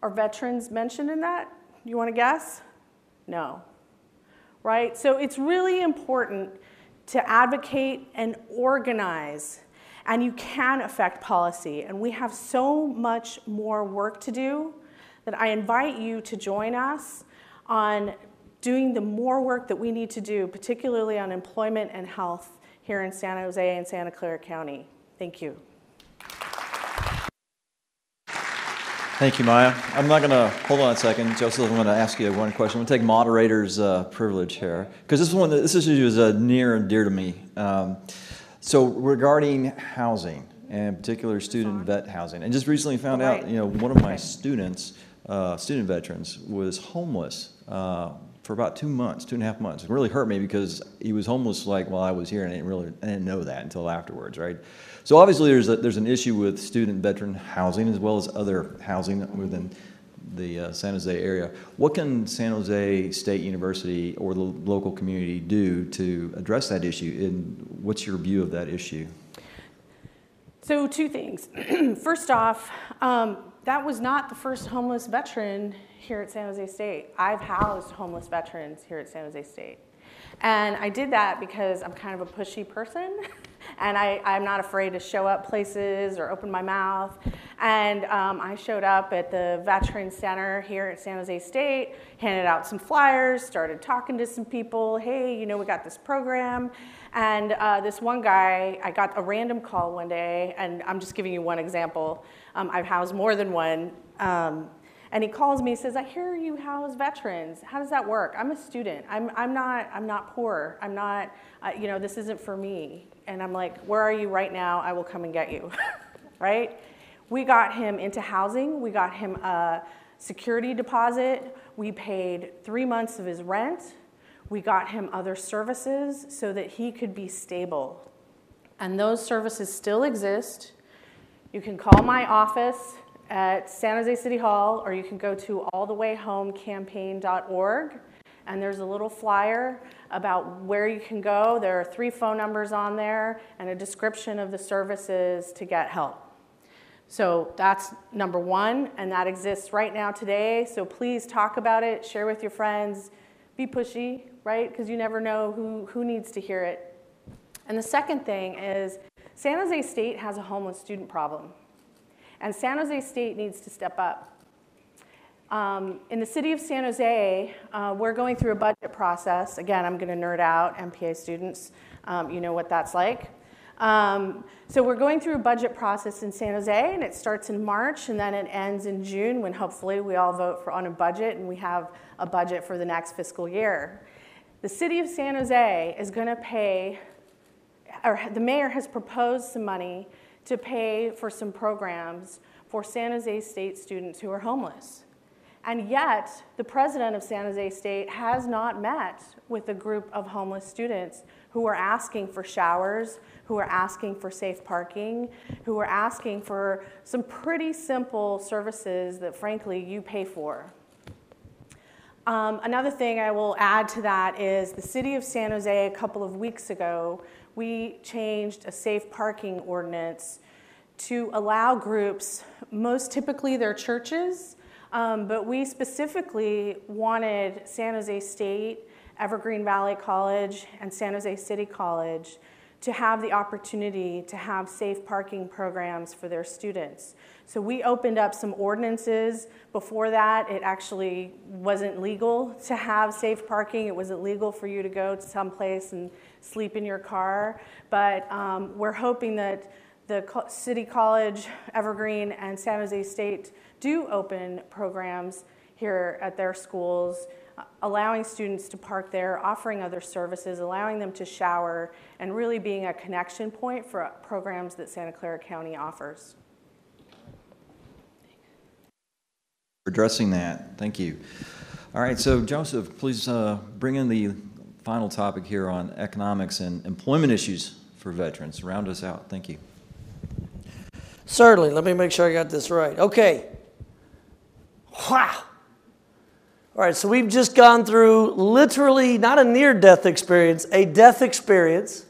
Are veterans mentioned in that? You want to guess? No. Right? So it's really important to advocate and organize, and you can affect policy. And we have so much more work to do that I invite you to join us on doing the more work that we need to do, particularly on employment and health here in San Jose and Santa Clara County. Thank you. Thank you, Maya. I'm not going to, hold on a second, Joseph, I'm going to ask you one question. I'm going to take moderator's privilege here, because this issue is near and dear to me. So regarding housing, and in particular student vet housing, and just recently found out, one of my students, student veterans, was homeless for about 2 months, 2.5 months. It really hurt me because he was homeless while I was here, and I didn't know that until afterwards, right? So obviously there's an issue with student veteran housing as well as other housing within the San Jose area. What can San Jose State University or the local community do to address that issue, and what's your view of that issue? So 2 things. First off, that was not the first homeless veteran here at San Jose State. I've housed homeless veterans here at San Jose State. And I did that because I'm kind of a pushy person, and I'm not afraid to show up places or open my mouth. And I showed up at the Veterans Center here at San Jose State, handed out some flyers, started talking to some people. Hey, we got this program. And this one guy, I got a random call one day, and I'm just giving you one example. I've housed more than one. And he calls me, says, I hear you house veterans. How does that work? I'm a student. I'm not poor. I'm not, this isn't for me. And I'm like, where are you right now? I will come and get you, right? We got him into housing. We got him a security deposit. We paid 3 months of his rent. We got him other services so that he could be stable. And those services still exist. You can call my office at San Jose City Hall, or you can go to allthewayhomecampaign.org, and there's a little flyer about where you can go. There are 3 phone numbers on there and a description of the services to get help. So that's number 1, and that exists right now today. So please talk about it, share with your friends, be pushy, right? Because you never know who needs to hear it. And the second thing is San Jose State has a homeless student problem. And San Jose State needs to step up. In the city of San Jose, we're going through a budget process. Again, I'm going to nerd out, MPA students. You know what that's like. So we're going through a budget process in San Jose, and it starts in March, and then it ends in June, when hopefully we all vote on a budget, and we have a budget for the next fiscal year. The city of San Jose is going to pay, or the mayor has proposed some money to pay for some programs for San Jose State students who are homeless. And yet, the president of San Jose State has not met with a group of homeless students who are asking for showers, who are asking for safe parking, who are asking for some pretty simple services that, frankly, you pay for. Another thing I will add to that is the city of San Jose, a couple of weeks ago, we changed a safe parking ordinance to allow groups, most typically they're churches, but we specifically wanted San Jose State, Evergreen Valley College, and San Jose City College to have the opportunity to have safe parking programs for their students. So we opened up some ordinances. Before that, it actually wasn't legal to have safe parking. It wasn't legal for you to go to some place and sleep in your car. But we're hoping that the City College, Evergreen, and San Jose State do open programs here at their schools, allowing students to park there, offering other services, allowing them to shower, and really being a connection point for programs that Santa Clara County offers. For addressing that. Thank you. All right, so Joseph, please bring in the final topic here on economics and employment issues for veterans. Round us out. Thank you. Certainly. Let me make sure I got this right. Okay. Wow. All right, so we've just gone through literally not a near-death experience, a death experience,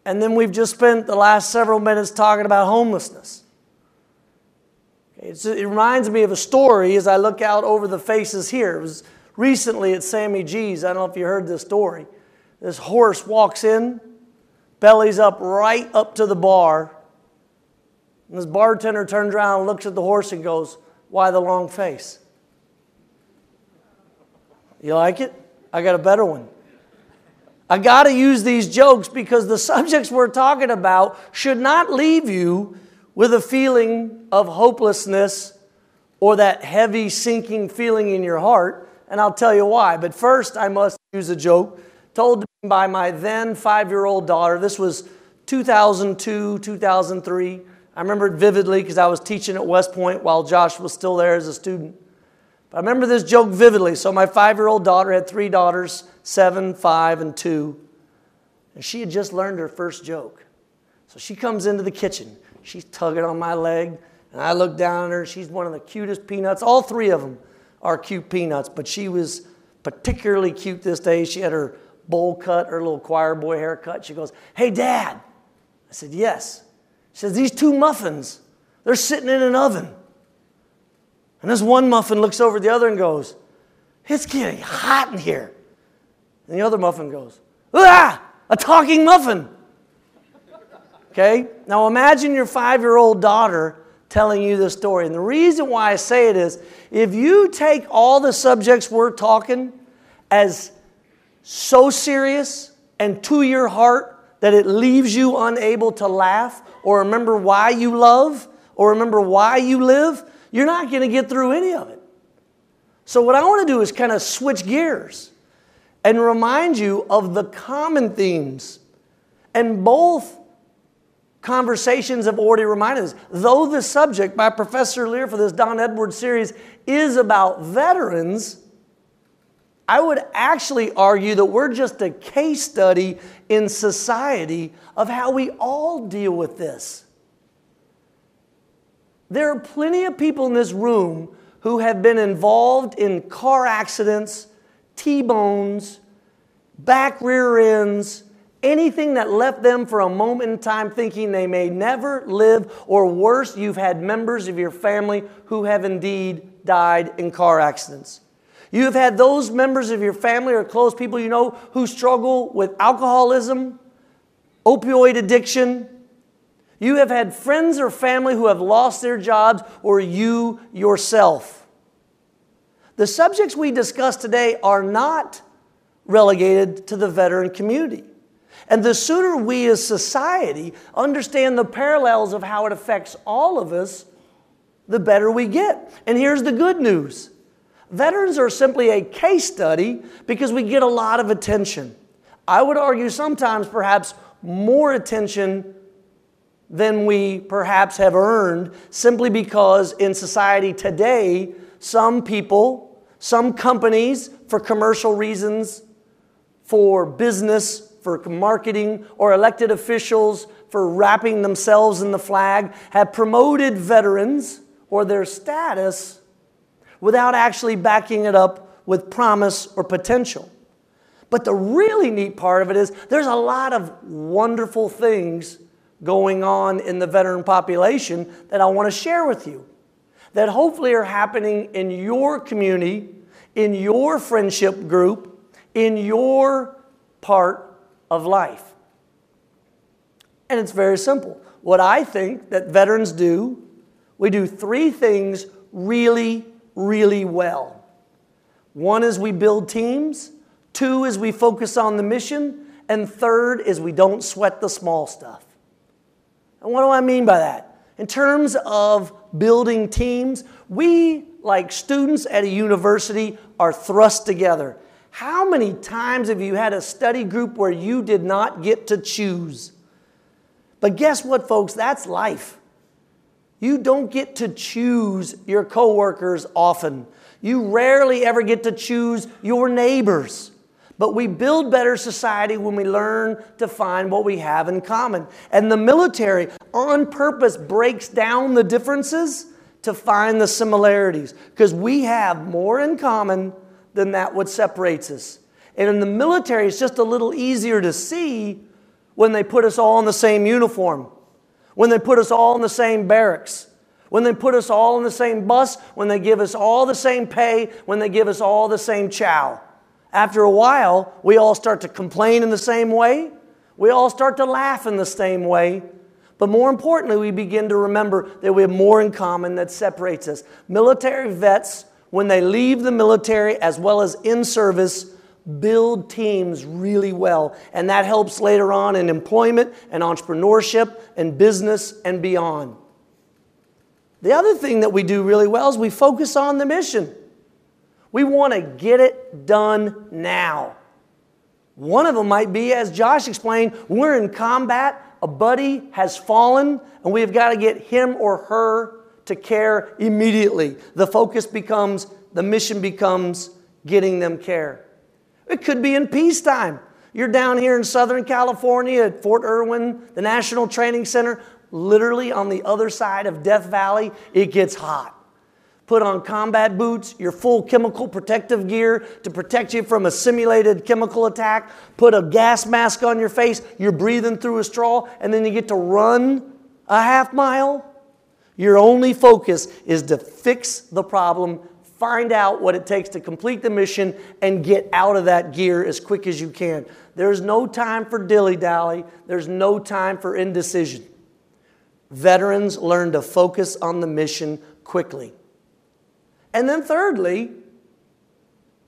and then we've just spent the last several minutes talking about homelessness. It reminds me of a story as I look out over the faces here. It was recently at Sammy G's. I don't know if you heard this story. This horse walks in, bellies up right up to the bar, and this bartender turns around and looks at the horse and goes, "Why the long face?" You like it? I got a better one. I got to use these jokes because the subjects we're talking about should not leave you with a feeling of hopelessness or that heavy sinking feeling in your heart, and I'll tell you why. But first, I must use a joke told to me by my then 5-year-old daughter. This was 2002, 2003. I remember it vividly because I was teaching at West Point while Josh was still there as a student. But I remember this joke vividly. So my 5-year-old daughter had 3 daughters, 7, 5, and 2. And she had just learned her first joke. So she comes into the kitchen. She's tugging on my leg. And I look down at her. She's one of the cutest peanuts. All 3 of them are cute peanuts. But she was particularly cute this day. She had her bowl cut, her little choir boy haircut. She goes, "Hey, Dad." I said, "Yes." She says, "These 2 muffins, they're sitting in an oven." And this one muffin looks over at the other and goes, "It's getting hot in here." And the other muffin goes, "Ah, a talking muffin." Okay? Now imagine your 5-year-old daughter telling you this story. And the reason why I say it is, if you take all the subjects we're talking as so serious and to your heart that it leaves you unable to laugh or remember why you love or remember why you live, you're not going to get through any of it. So what I want to do is kind of switch gears and remind you of the common themes. And both conversations have already reminded us. Though the subject by Professor Lear for this Don Edwards series is about veterans, I would actually argue that we're just a case study in society of how we all deal with this. There are plenty of people in this room who have been involved in car accidents, T-bones, back rear ends, anything that left them for a moment in time thinking they may never live, or worse, you've had members of your family who have indeed died in car accidents. You have had those members of your family or close people you know who struggle with alcoholism, opioid addiction. You have had friends or family who have lost their jobs, or you yourself. The subjects we discuss today are not relegated to the veteran community. And the sooner we as society understand the parallels of how it affects all of us, the better we get. And here's the good news. Veterans are simply a case study because we get a lot of attention. I would argue sometimes perhaps more attention than we perhaps have earned, simply because in society today, some people, some companies for commercial reasons, for business, for marketing, or elected officials for wrapping themselves in the flag, have promoted veterans or their status without actually backing it up with promise or potential. But the really neat part of it is there's a lot of wonderful things going on in the veteran population that I want to share with you, that hopefully are happening in your community, in your friendship group, in your part of life. And it's very simple. What I think that veterans do, we do three things really, really well. One is we build teams. Two is we focus on the mission. And third is we don't sweat the small stuff. And what do I mean by that? In terms of building teams, we, like students at a university, are thrust together. How many times have you had a study group where you did not get to choose? But guess what, folks? That's life. You don't get to choose your coworkers often. You rarely ever get to choose your neighbors. But we build better society when we learn to find what we have in common. And the military, on purpose, breaks down the differences to find the similarities. Because we have more in common than that what separates us. And in the military, it's just a little easier to see when they put us all in the same uniform, when they put us all in the same barracks, when they put us all in the same bus, when they give us all the same pay, when they give us all the same chow. After a while, we all start to complain in the same way. We all start to laugh in the same way. But more importantly, we begin to remember that we have more in common that separates us. Military vets, when they leave the military as well as in service, build teams really well. And that helps later on in employment and entrepreneurship and business and beyond. The other thing that we do really well is we focus on the mission. We want to get it done now. One of them might be, as Josh explained, we're in combat, a buddy has fallen, and we've got to get him or her to care immediately. The focus becomes, the mission becomes getting them care. It could be in peacetime. You're down here in Southern California at Fort Irwin, the National Training Center, literally on the other side of Death Valley. It gets hot. Put on combat boots, your full chemical protective gear to protect you from a simulated chemical attack. Put a gas mask on your face. You're breathing through a straw, and then you get to run a half mile. Your only focus is to fix the problem, find out what it takes to complete the mission, and get out of that gear as quick as you can. There's no time for dilly-dally. There's no time for indecision. Veterans learn to focus on the mission quickly. And then thirdly,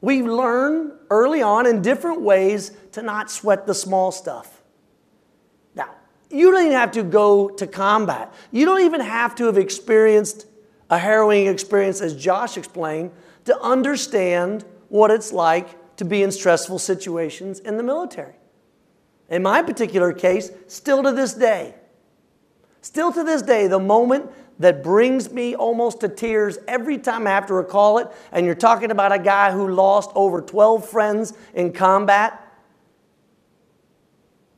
we learn early on in different ways to not sweat the small stuff. Now, you don't even have to go to combat. You don't even have to have experienced a harrowing experience, as Josh explained, to understand what it's like to be in stressful situations in the military. In my particular case, still to this day, the moment that brings me almost to tears every time I have to recall it, and you're talking about a guy who lost over 12 friends in combat.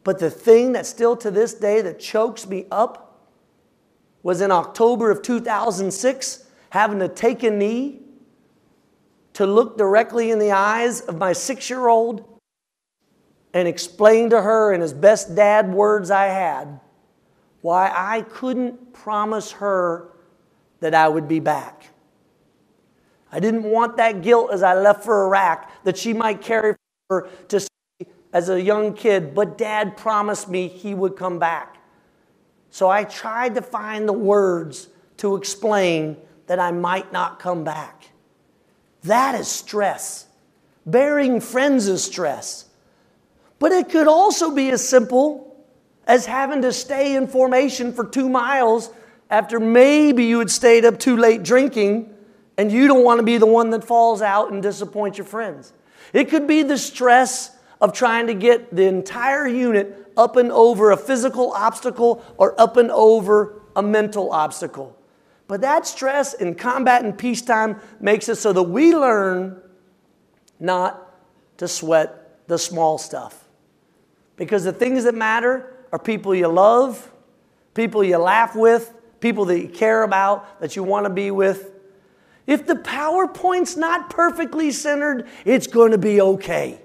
But the thing that still to this day that chokes me up was in October of 2006, having to take a knee to look directly in the eyes of my 6-year-old and explain to her in as best dad words I had why I couldn't promise her that I would be back. I didn't want that guilt as I left for Iraq that she might carry for her to say as a young kid, but Dad promised me he would come back. So I tried to find the words to explain that I might not come back. That is stress. Burying friends is stress. But it could also be as simple as having to stay in formation for 2 miles after maybe you had stayed up too late drinking and you don't want to be the one that falls out and disappoints your friends. It could be the stress of trying to get the entire unit up and over a physical obstacle or up and over a mental obstacle. But that stress in combat and peacetime makes it so that we learn not to sweat the small stuff. Because the things that matter are people you love, people you laugh with, people that you care about, that you want to be with. If the PowerPoint's not perfectly centered, it's going to be okay.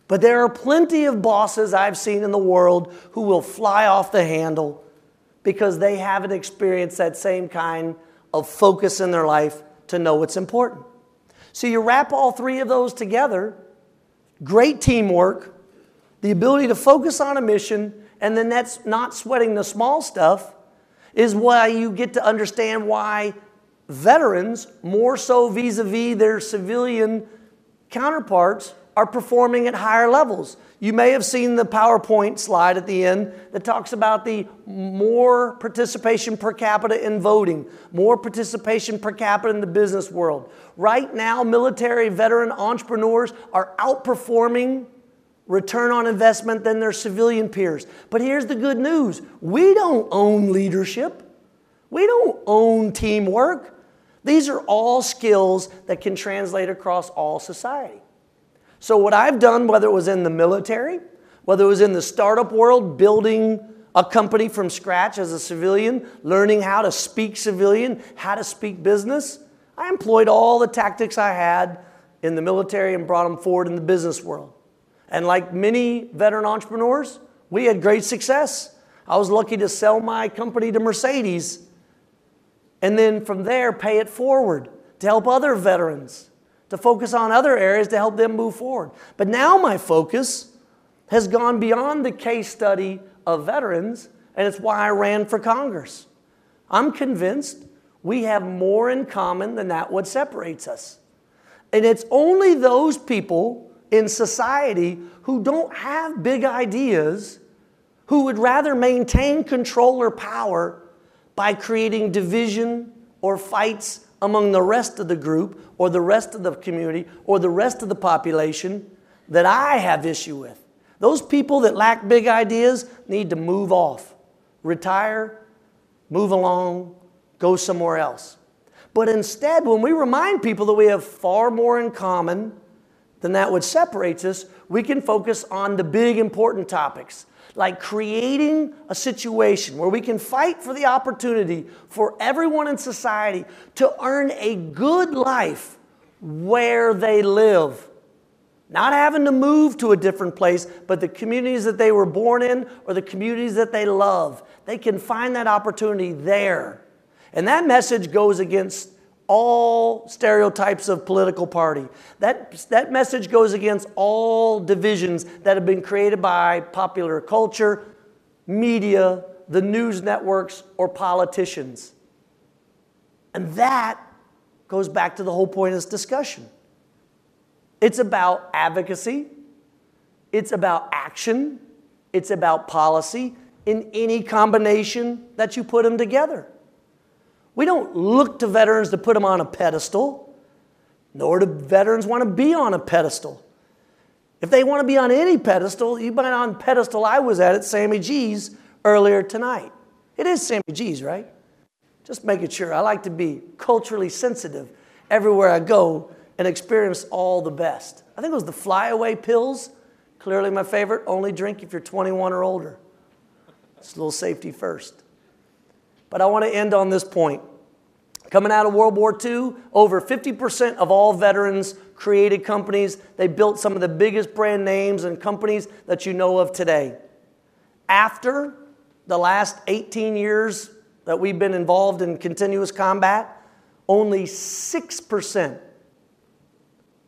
But there are plenty of bosses I've seen in the world who will fly off the handle because they haven't experienced that same kind of focus in their life to know what's important. So you wrap all three of those together, great teamwork, the ability to focus on a mission, and then that's not sweating the small stuff, is why you get to understand why veterans, more so vis-a-vis their civilian counterparts, are performing at higher levels. You may have seen the PowerPoint slide at the end that talks about the more participation per capita in voting, more participation per capita in the business world. Right now, military veteran entrepreneurs are outperforming return on investment than their civilian peers. But here's the good news. We don't own leadership. We don't own teamwork. These are all skills that can translate across all society. So what I've done, whether it was in the military, whether it was in the startup world, building a company from scratch as a civilian, learning how to speak civilian, how to speak business, I employed all the tactics I had in the military and brought them forward in the business world. And like many veteran entrepreneurs, we had great success. I was lucky to sell my company to Mercedes and then from there pay it forward to help other veterans, to focus on other areas to help them move forward. But now my focus has gone beyond the case study of veterans, and it's why I ran for Congress. I'm convinced we have more in common than that what separates us. And it's only those people in society who don't have big ideas, who would rather maintain control or power by creating division or fights among the rest of the group or the rest of the community or the rest of the population that I have issue with. Those people that lack big ideas need to move off, retire, move along, go somewhere else. But instead, when we remind people that we have far more in common than that which separates us, we can focus on the big important topics, like creating a situation where we can fight for the opportunity for everyone in society to earn a good life where they live. Not having to move to a different place, but the communities that they were born in or the communities that they love. They can find that opportunity there. And that message goes against all stereotypes of political party. That message goes against all divisions that have been created by popular culture, media, the news networks, or politicians. And that goes back to the whole point of this discussion. It's about advocacy. It's about action. It's about policy in any combination that you put them together. We don't look to veterans to put them on a pedestal, nor do veterans want to be on a pedestal. If they want to be on any pedestal, you've been on pedestal I was at Sammy G's earlier tonight. It is Sammy G's, right? Just making sure. I like to be culturally sensitive everywhere I go and experience all the best. I think it was the Flyaway pills. Clearly my favorite. Only drink if you're 21 or older. It's a little safety first. But I want to end on this point. Coming out of World War II, over 50% of all veterans created companies. They built some of the biggest brand names and companies that you know of today. After the last 18 years that we've been involved in continuous combat, only 6%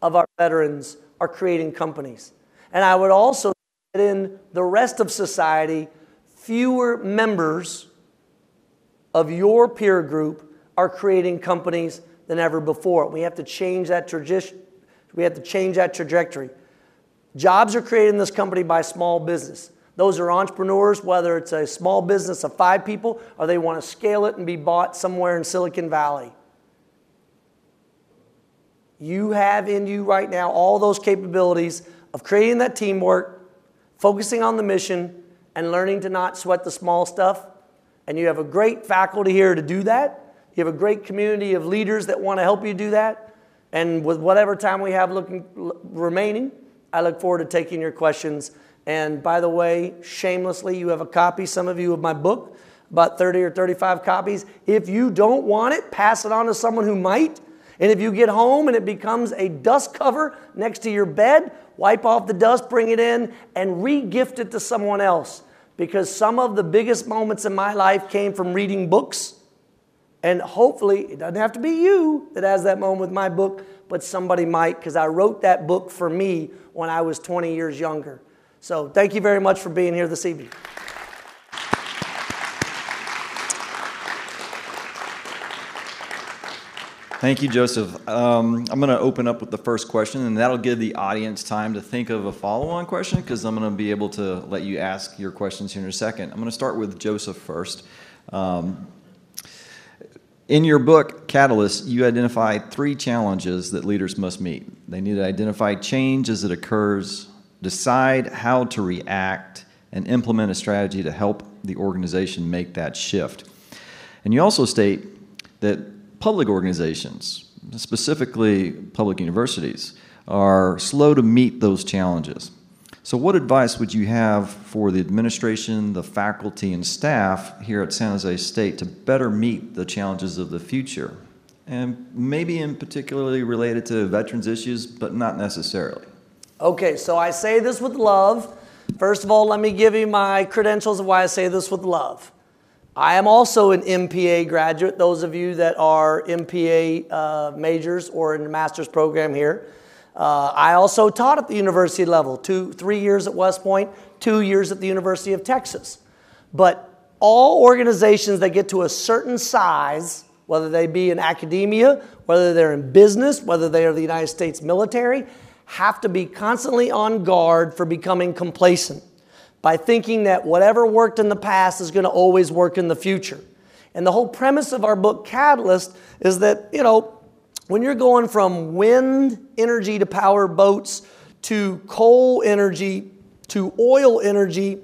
of our veterans are creating companies. And I would also say that in the rest of society, fewer members of your peer group are creating companies than ever before. We have to change that trajectory. Jobs are created in this company by small business. Those are entrepreneurs, whether it's a small business of 5 people or they want to scale it and be bought somewhere in Silicon Valley. You have in you right now all those capabilities of creating that teamwork, focusing on the mission, and learning to not sweat the small stuff. And you have a great faculty here to do that, You have a great community of leaders that want to help you do that. And with whatever time we have remaining, I look forward to taking your questions. And by the way, shamelessly, you have a copy, some of you, of my book, about 30 or 35 copies. If you don't want it, pass it on to someone who might. And if you get home and it becomes a dust cover next to your bed, wipe off the dust, bring it in, and re-gift it to someone else. Because some of the biggest moments in my life came from reading books. And hopefully, it doesn't have to be you that has that moment with my book, but somebody might, because I wrote that book for me when I was 20 years younger. So thank you very much for being here this evening. Thank you, Joseph. I'm going to open up with the first question, and that'll give the audience time to think of a follow-on question, because I'm going to be able to let you ask your questions here in a second. I'm going to start with Joseph first. In your book, Catalyst, you identify 3 challenges that leaders must meet. They need to identify change as it occurs, decide how to react, and implement a strategy to help the organization make that shift. And you also state that public organizations, specifically public universities, are slow to meet those challenges. So what advice would you have for the administration, the faculty, and staff here at San Jose State to better meet the challenges of the future? And maybe in particularly related to veterans issues, but not necessarily. Okay, so I say this with love. First of all, let me give you my credentials of why I say this with love. I am also an MPA graduate, those of you that are MPA majors or in the master's program here. I also taught at the university level, 3 years at West Point, 2 years at the University of Texas. But all organizations that get to a certain size, whether they be in academia, whether they're in business, whether they are the United States military, have to be constantly on guard for becoming complacent by thinking that whatever worked in the past is going to always work in the future. And the whole premise of our book, Catalyst, is that, when you're going from wind energy to power boats to coal energy to oil energy,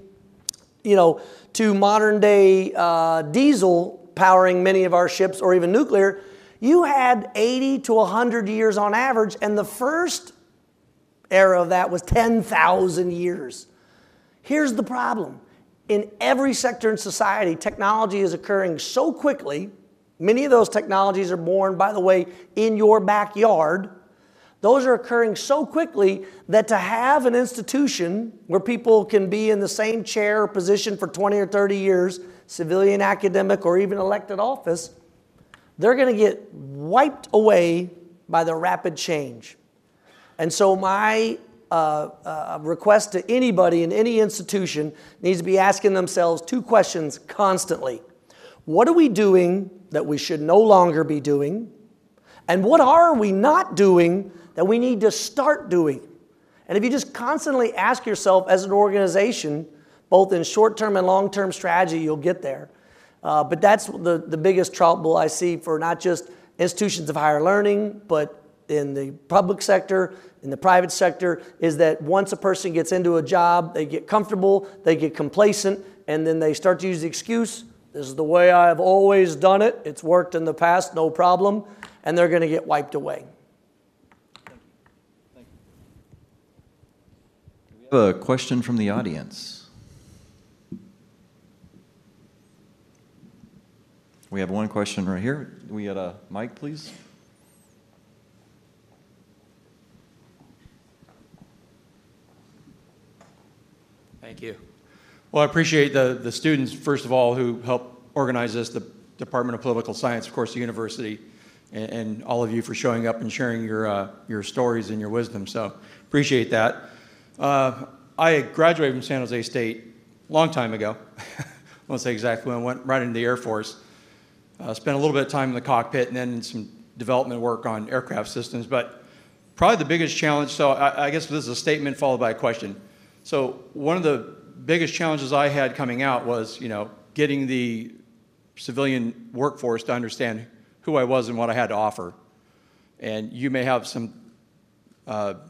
to modern day diesel powering many of our ships or even nuclear, you had 80 to 100 years on average, and the first era of that was 10,000 years. Here's the problem. In every sector in society, technology is occurring so quickly. Many of those technologies are born, by the way, in your backyard. Those are occurring so quickly that to have an institution where people can be in the same chair or position for 20 or 30 years, civilian, academic, or even elected office, they're going to get wiped away by the rapid change. And so my request to anybody in any institution needs to be asking themselves 2 questions constantly. What are we doing that we should no longer be doing? And what are we not doing that we need to start doing? And if you just constantly ask yourself as an organization, both in short-term and long-term strategy, you'll get there. But that's the biggest trouble I see for not just institutions of higher learning, but in the public sector, in the private sector, is that once a person gets into a job, they get comfortable, they get complacent, and then they start to use the excuse, this is the way I've always done it, it's worked in the past, no problem, and they're going to get wiped away. We have a question from the audience. We have one question right here. We got a mic, please. Thank you. Well, I appreciate the students, first of all, who helped organize this, the Department of Political Science, of course, the university, and all of you for showing up and sharing your stories and your wisdom. So appreciate that. I graduated from San Jose State a long time ago. I won't say exactly when. I went right into the Air Force. Spent a little bit of time in the cockpit and then some development work on aircraft systems. But probably the biggest challenge, so I guess this is a statement followed by a question. So one of the biggest challenges I had coming out was, getting the civilian workforce to understand who I was and what I had to offer. And you may have some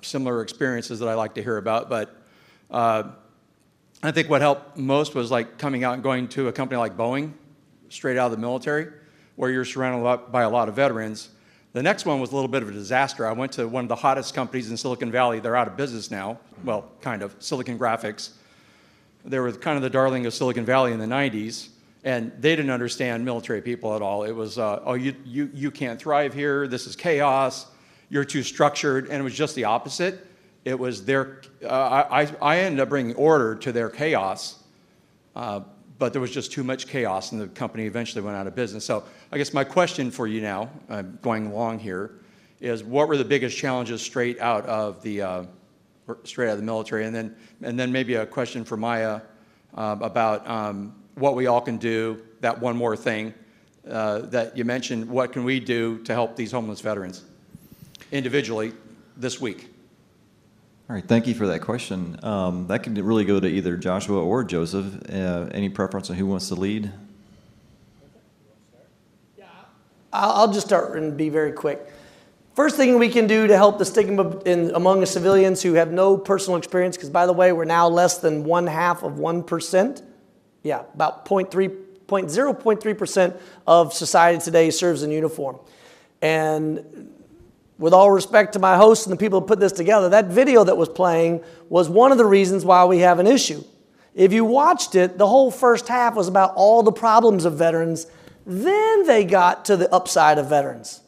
similar experiences that I like to hear about, but I think what helped most was like coming out and going to a company like Boeing, straight out of the military, where you're surrounded by a lot of veterans. The next one was a little bit of a disaster. I went to one of the hottest companies in Silicon Valley. They're out of business now. Well, kind of. Silicon Graphics. They were kind of the darling of Silicon Valley in the 90s, and they didn't understand military people at all. It was, oh, you can't thrive here. This is chaos. You're too structured. And it was just the opposite. It was their, I ended up bringing order to their chaos, but there was just too much chaos, and the company eventually went out of business. So I guess my question for you now, going along here, is what were the biggest challenges straight out of the military? And then maybe a question for Maya about what we all can do, that one more thing that you mentioned, what can we do to help these homeless veterans individually this week? All right, thank you for that question. That could really go to either Joshua or Joseph. Any preference on who wants to lead? I'll just start and be very quick. First thing we can do to help the stigma among the civilians who have no personal experience, because by the way, we're now less than 0.5%. Yeah, about 0.3% of society today serves in uniform. And with all respect to my hosts and the people who put this together, that video that was playing was one of the reasons why we have an issue. If you watched it, the whole first half was about all the problems of veterans. Then they got to the upside of veterans.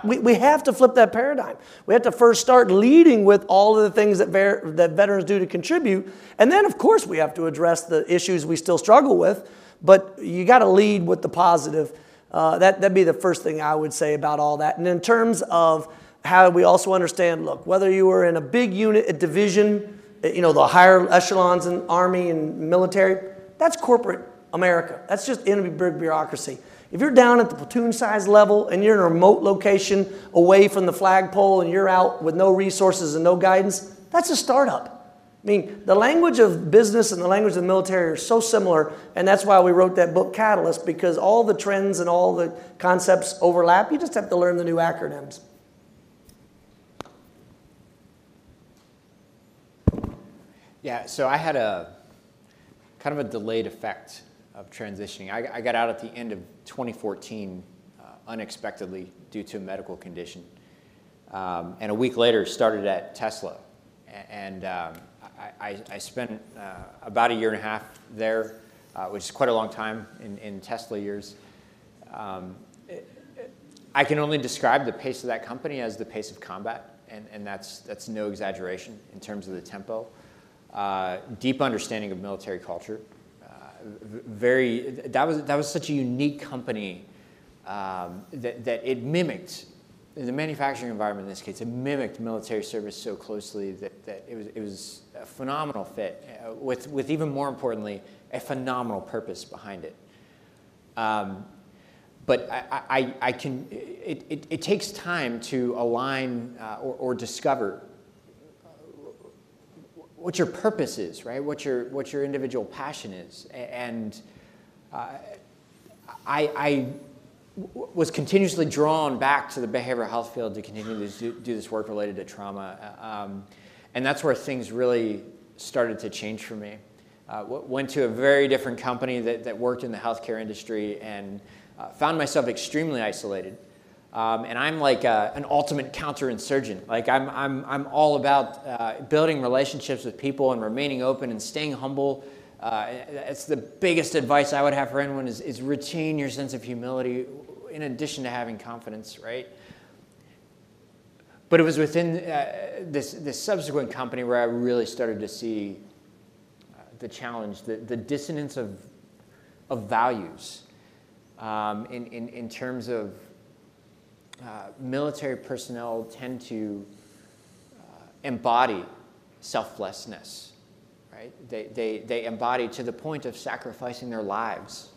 We have to flip that paradigm. We have to first start leading with all of the things that veterans do to contribute. And then, of course, we have to address the issues we still struggle with. But you got to lead with the positive. That'd be the first thing I would say about all that. And in terms of how we also understand, look, whether you were in a big unit, a division, you know, the higher echelons in Army and military, that's corporate America. That's just in a big bureaucracy. If you're down at the platoon size level and you're in a remote location away from the flagpole and you're out with no resources and no guidance, that's a startup. I mean, the language of business and the language of the military are so similar, and that's why we wrote that book, Catalyst, because all the trends and all the concepts overlap. You just have to learn the new acronyms. Yeah, so I had a kind of a delayed effect of transitioning. I got out at the end of 2014 unexpectedly due to a medical condition. And a week later started at Tesla. And I spent about 1.5 years there, which is quite a long time in Tesla years. I can only describe the pace of that company as the pace of combat, and that's no exaggeration in terms of the tempo. Deep understanding of military culture. That was such a unique company that it mimicked the manufacturing environment in this case. It mimicked military service so closely that it was a phenomenal fit with even more importantly a phenomenal purpose behind it. But it takes time to align or discover what your purpose is, right? What your individual passion is, and I was continuously drawn back to the behavioral health field to continue to do this work related to trauma, and that's where things really started to change for me. Went to a very different company that worked in the healthcare industry and found myself extremely isolated. And I'm like an ultimate counterinsurgent. Like I'm all about building relationships with people and remaining open and staying humble. It's the biggest advice I would have for anyone is retain your sense of humility in addition to having confidence, right? But it was within this subsequent company where I really started to see the challenge, the dissonance of values in terms of military personnel tend to embody selflessness, right? They embody to the point of sacrificing their lives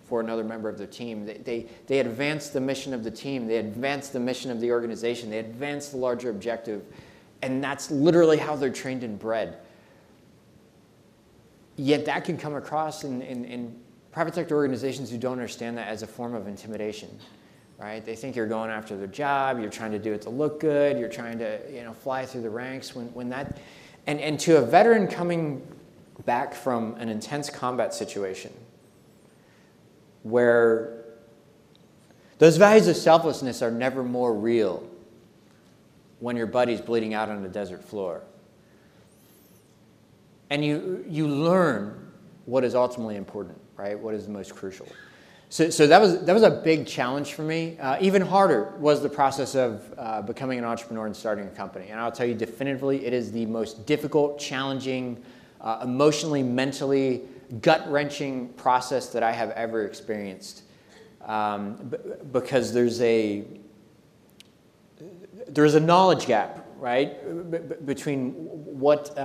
for another member of their team. They advance the mission of the team. They advance the mission of the organization. They advance the larger objective. And that's literally how they're trained and bred. Yet that can come across in private sector organizations who don't understand that as a form of intimidation. Right? They think you're going after their job, you're trying to do it to look good, you're trying to fly through the ranks when that and to a veteran coming back from an intense combat situation where Those values of selflessness are never more real when your buddy's bleeding out on the desert floor. And you learn what is ultimately important, right? What is the most crucial. So that was a big challenge for me. Even harder was the process of becoming an entrepreneur and starting a company. And I'll tell you definitively, it is the most difficult, challenging, emotionally, mentally, gut-wrenching process that I have ever experienced. Because there's a knowledge gap, right, between what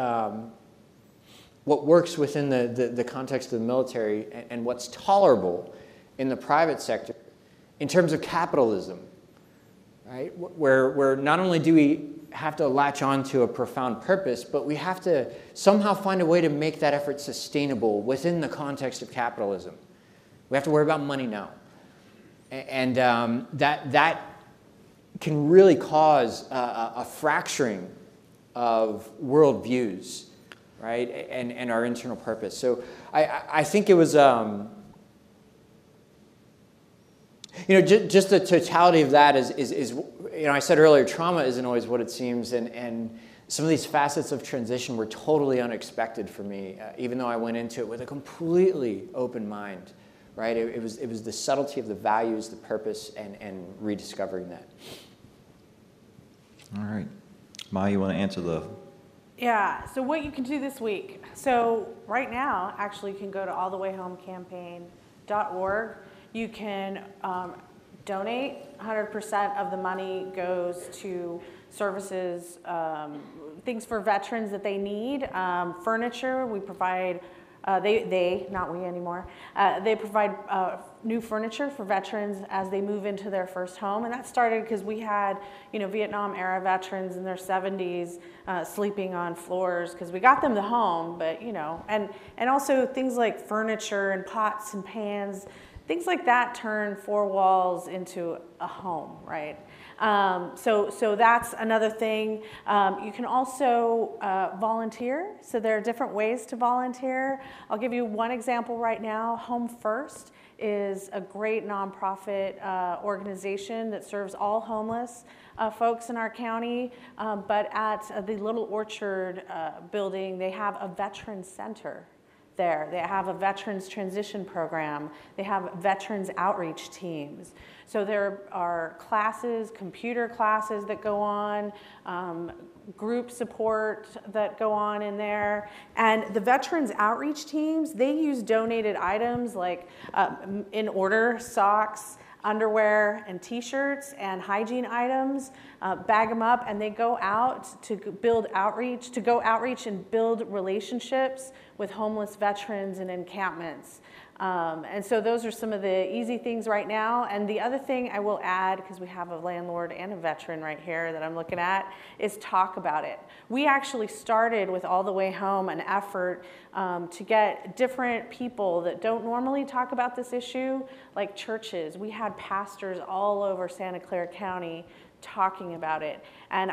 works within the context of the military and what's tolerable in the private sector in terms of capitalism, right? Where not only do we have to latch on to a profound purpose, but we have to somehow find a way to make that effort sustainable within the context of capitalism. We have to worry about money now. And that can really cause a fracturing of worldviews, right, and our internal purpose. So I think it was, just the totality of that is I said earlier, trauma isn't always what it seems, and some of these facets of transition were totally unexpected for me, even though I went into it with a completely open mind. Right? It was the subtlety of the values, the purpose, and rediscovering that. All right. Ma, you want to answer the... Yeah, so what you can do this week. So right now, actually, you can go to allthewayhomecampaign.org. You can donate. 100% of the money goes to services, things for veterans that they need. Furniture, we provide... they, not we anymore, they provide new furniture for veterans as they move into their first home. And that started because we had, Vietnam era veterans in their 70s sleeping on floors because we got them the home, but, and also things like furniture and pots and pans, things like that turn four walls into a home, right? So that's another thing. You can also volunteer. So there are different ways to volunteer. I'll give you one example right now. Home First is a great nonprofit organization that serves all homeless folks in our county. But at the Little Orchard building, they have a veteran center there. They have a veterans transition program. They have veterans outreach teams. So there are classes, computer classes that go on, group support that go on in there. And the veterans outreach teams, they use donated items like in order socks, underwear and t-shirts and hygiene items, bag them up, and they go out to build outreach, and build relationships with homeless veterans and encampments. And so those are some of the easy things right now. And the other thing I will add, because we have a landlord and a veteran right here that I'm looking at, is talk about it. We actually started with All the Way Home an effort to get different people that don't normally talk about this issue, like churches. We had pastors all over Santa Clara County talking about it. And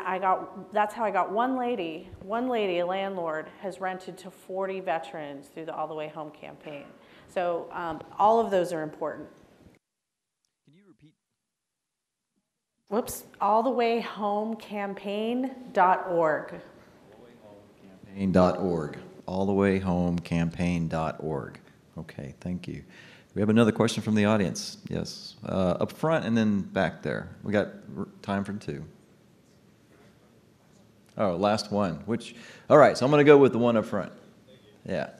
that's how I got one lady, a landlord, has rented to 40 veterans through the All the Way Home campaign. So all of those are important. Can you repeat? Whoops, allthewayhomecampaign.org. Allthewayhomecampaign.org. Allthewayhomecampaign.org. Okay, thank you. We have another question from the audience. Yes, up front and then back there. We got time for two. Oh, last one. All right, so I'm going to go with the one up front. Yeah.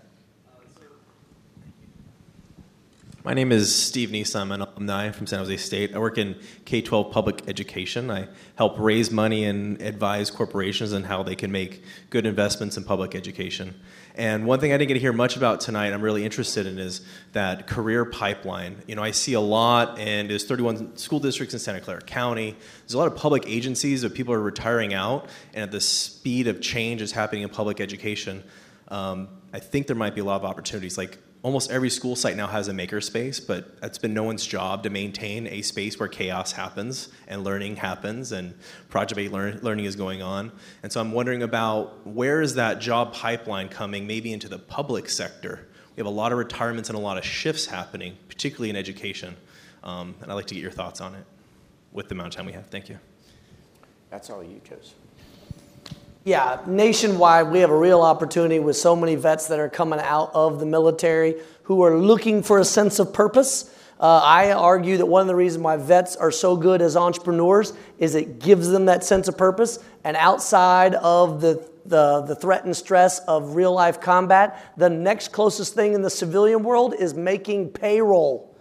My name is Steve Neese. I'm an alumni from San Jose State. I work in K-12 public education. I help raise money and advise corporations on how they can make good investments in public education. And one thing I didn't get to hear much about tonight I'm really interested in is that career pipeline. I see a lot, and there's 31 school districts in Santa Clara County. There's a lot of public agencies that people are retiring out, and at the speed of change is happening in public education, I think there might be a lot of opportunities. Like, almost every school site now has a makerspace, but it's been no one's job to maintain a space where chaos happens and learning happens and project-based learning is going on. And so I'm wondering about where is that job pipeline coming maybe into the public sector? We have a lot of retirements and a lot of shifts happening, particularly in education. And I'd like to get your thoughts on it with the amount of time we have. Thank you. That's all you chose. Yeah, nationwide, we have a real opportunity with so many vets that are coming out of the military who are looking for a sense of purpose. I argue that one of the reasons why vets are so good as entrepreneurs is it gives them that sense of purpose. And outside of the threat and stress of real life combat, the next closest thing in the civilian world is making payroll.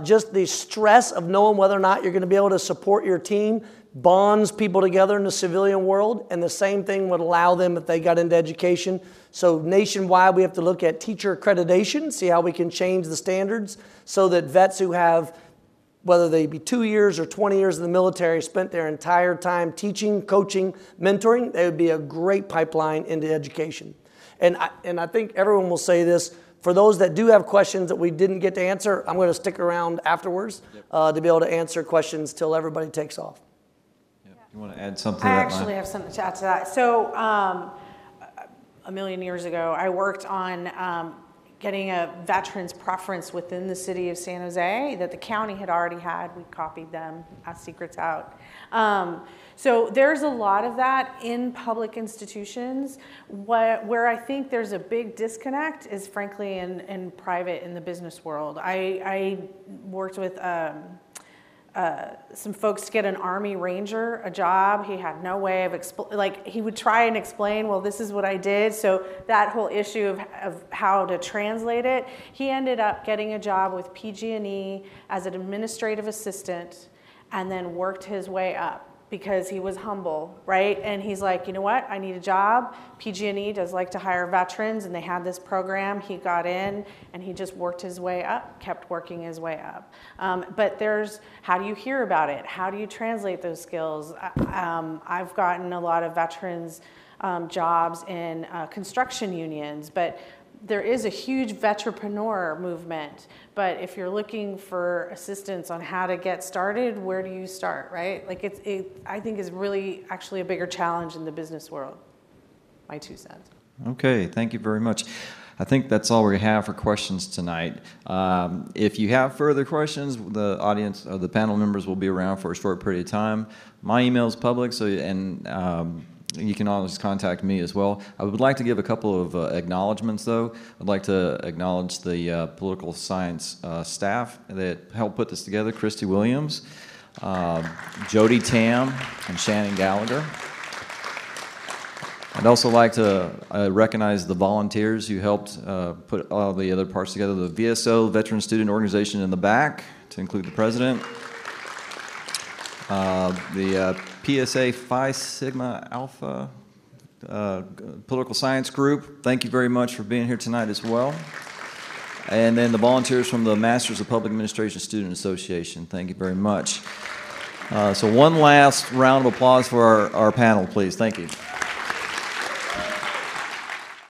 Just the stress of knowing whether or not you're going to be able to support your team bonds people together in the civilian world, and the same thing would allow them if they got into education. So nationwide, we have to look at teacher accreditation, see how we can change the standards so that vets who have, whether they be 2 years or 20 years in the military, spent their entire time teaching, coaching, mentoring, they would be a great pipeline into education. And I think everyone will say this. For those that do have questions that we didn't get to answer, I'm going to stick around afterwards to be able to answer questions till everybody takes off. You want to add something I to that, actually Maya? have something to add to that. So a million years ago, I worked on getting a veterans preference within the city of San Jose that the county had already had. We copied them, as secrets out. So there's a lot of that in public institutions. Where I think there's a big disconnect is frankly in private, in the business world. I worked with some folks to get an Army Ranger a job. He had no way of he would try and explain, well, this is what I did. So that whole issue of how to translate it, he ended up getting a job with PG&E as an administrative assistant and then worked his way up because he was humble, right? And he's like, you know what, I need a job. PG&E does like to hire veterans, and they had this program. He got in, and he just worked his way up, kept working his way up. But there's, how do you hear about it? How do you translate those skills? I've gotten a lot of veterans jobs in construction unions, but there is a huge veterpreneur movement, but if you're looking for assistance on how to get started, where do you start, right? Like I think is really actually a bigger challenge in the business world. My 2 cents. Okay, thank you very much. I think that's all we have for questions tonight. If you have further questions, the audience or the panel members will be around for a short period of time. My email is public, so you can always contact me as well. I would like to give a couple of acknowledgments, though. I'd like to acknowledge the political science staff that helped put this together, Christy Williams, Jody Tam, and Shannon Gallagher. I'd also like to recognize the volunteers who helped put all the other parts together, the VSO, Veteran Student Organization in the back, to include the president, the PSA Phi Sigma Alpha Political Science Group. Thank you very much for being here tonight as well. And then the volunteers from the Masters of Public Administration Student Association. Thank you very much. So one last round of applause for our panel, please. Thank you.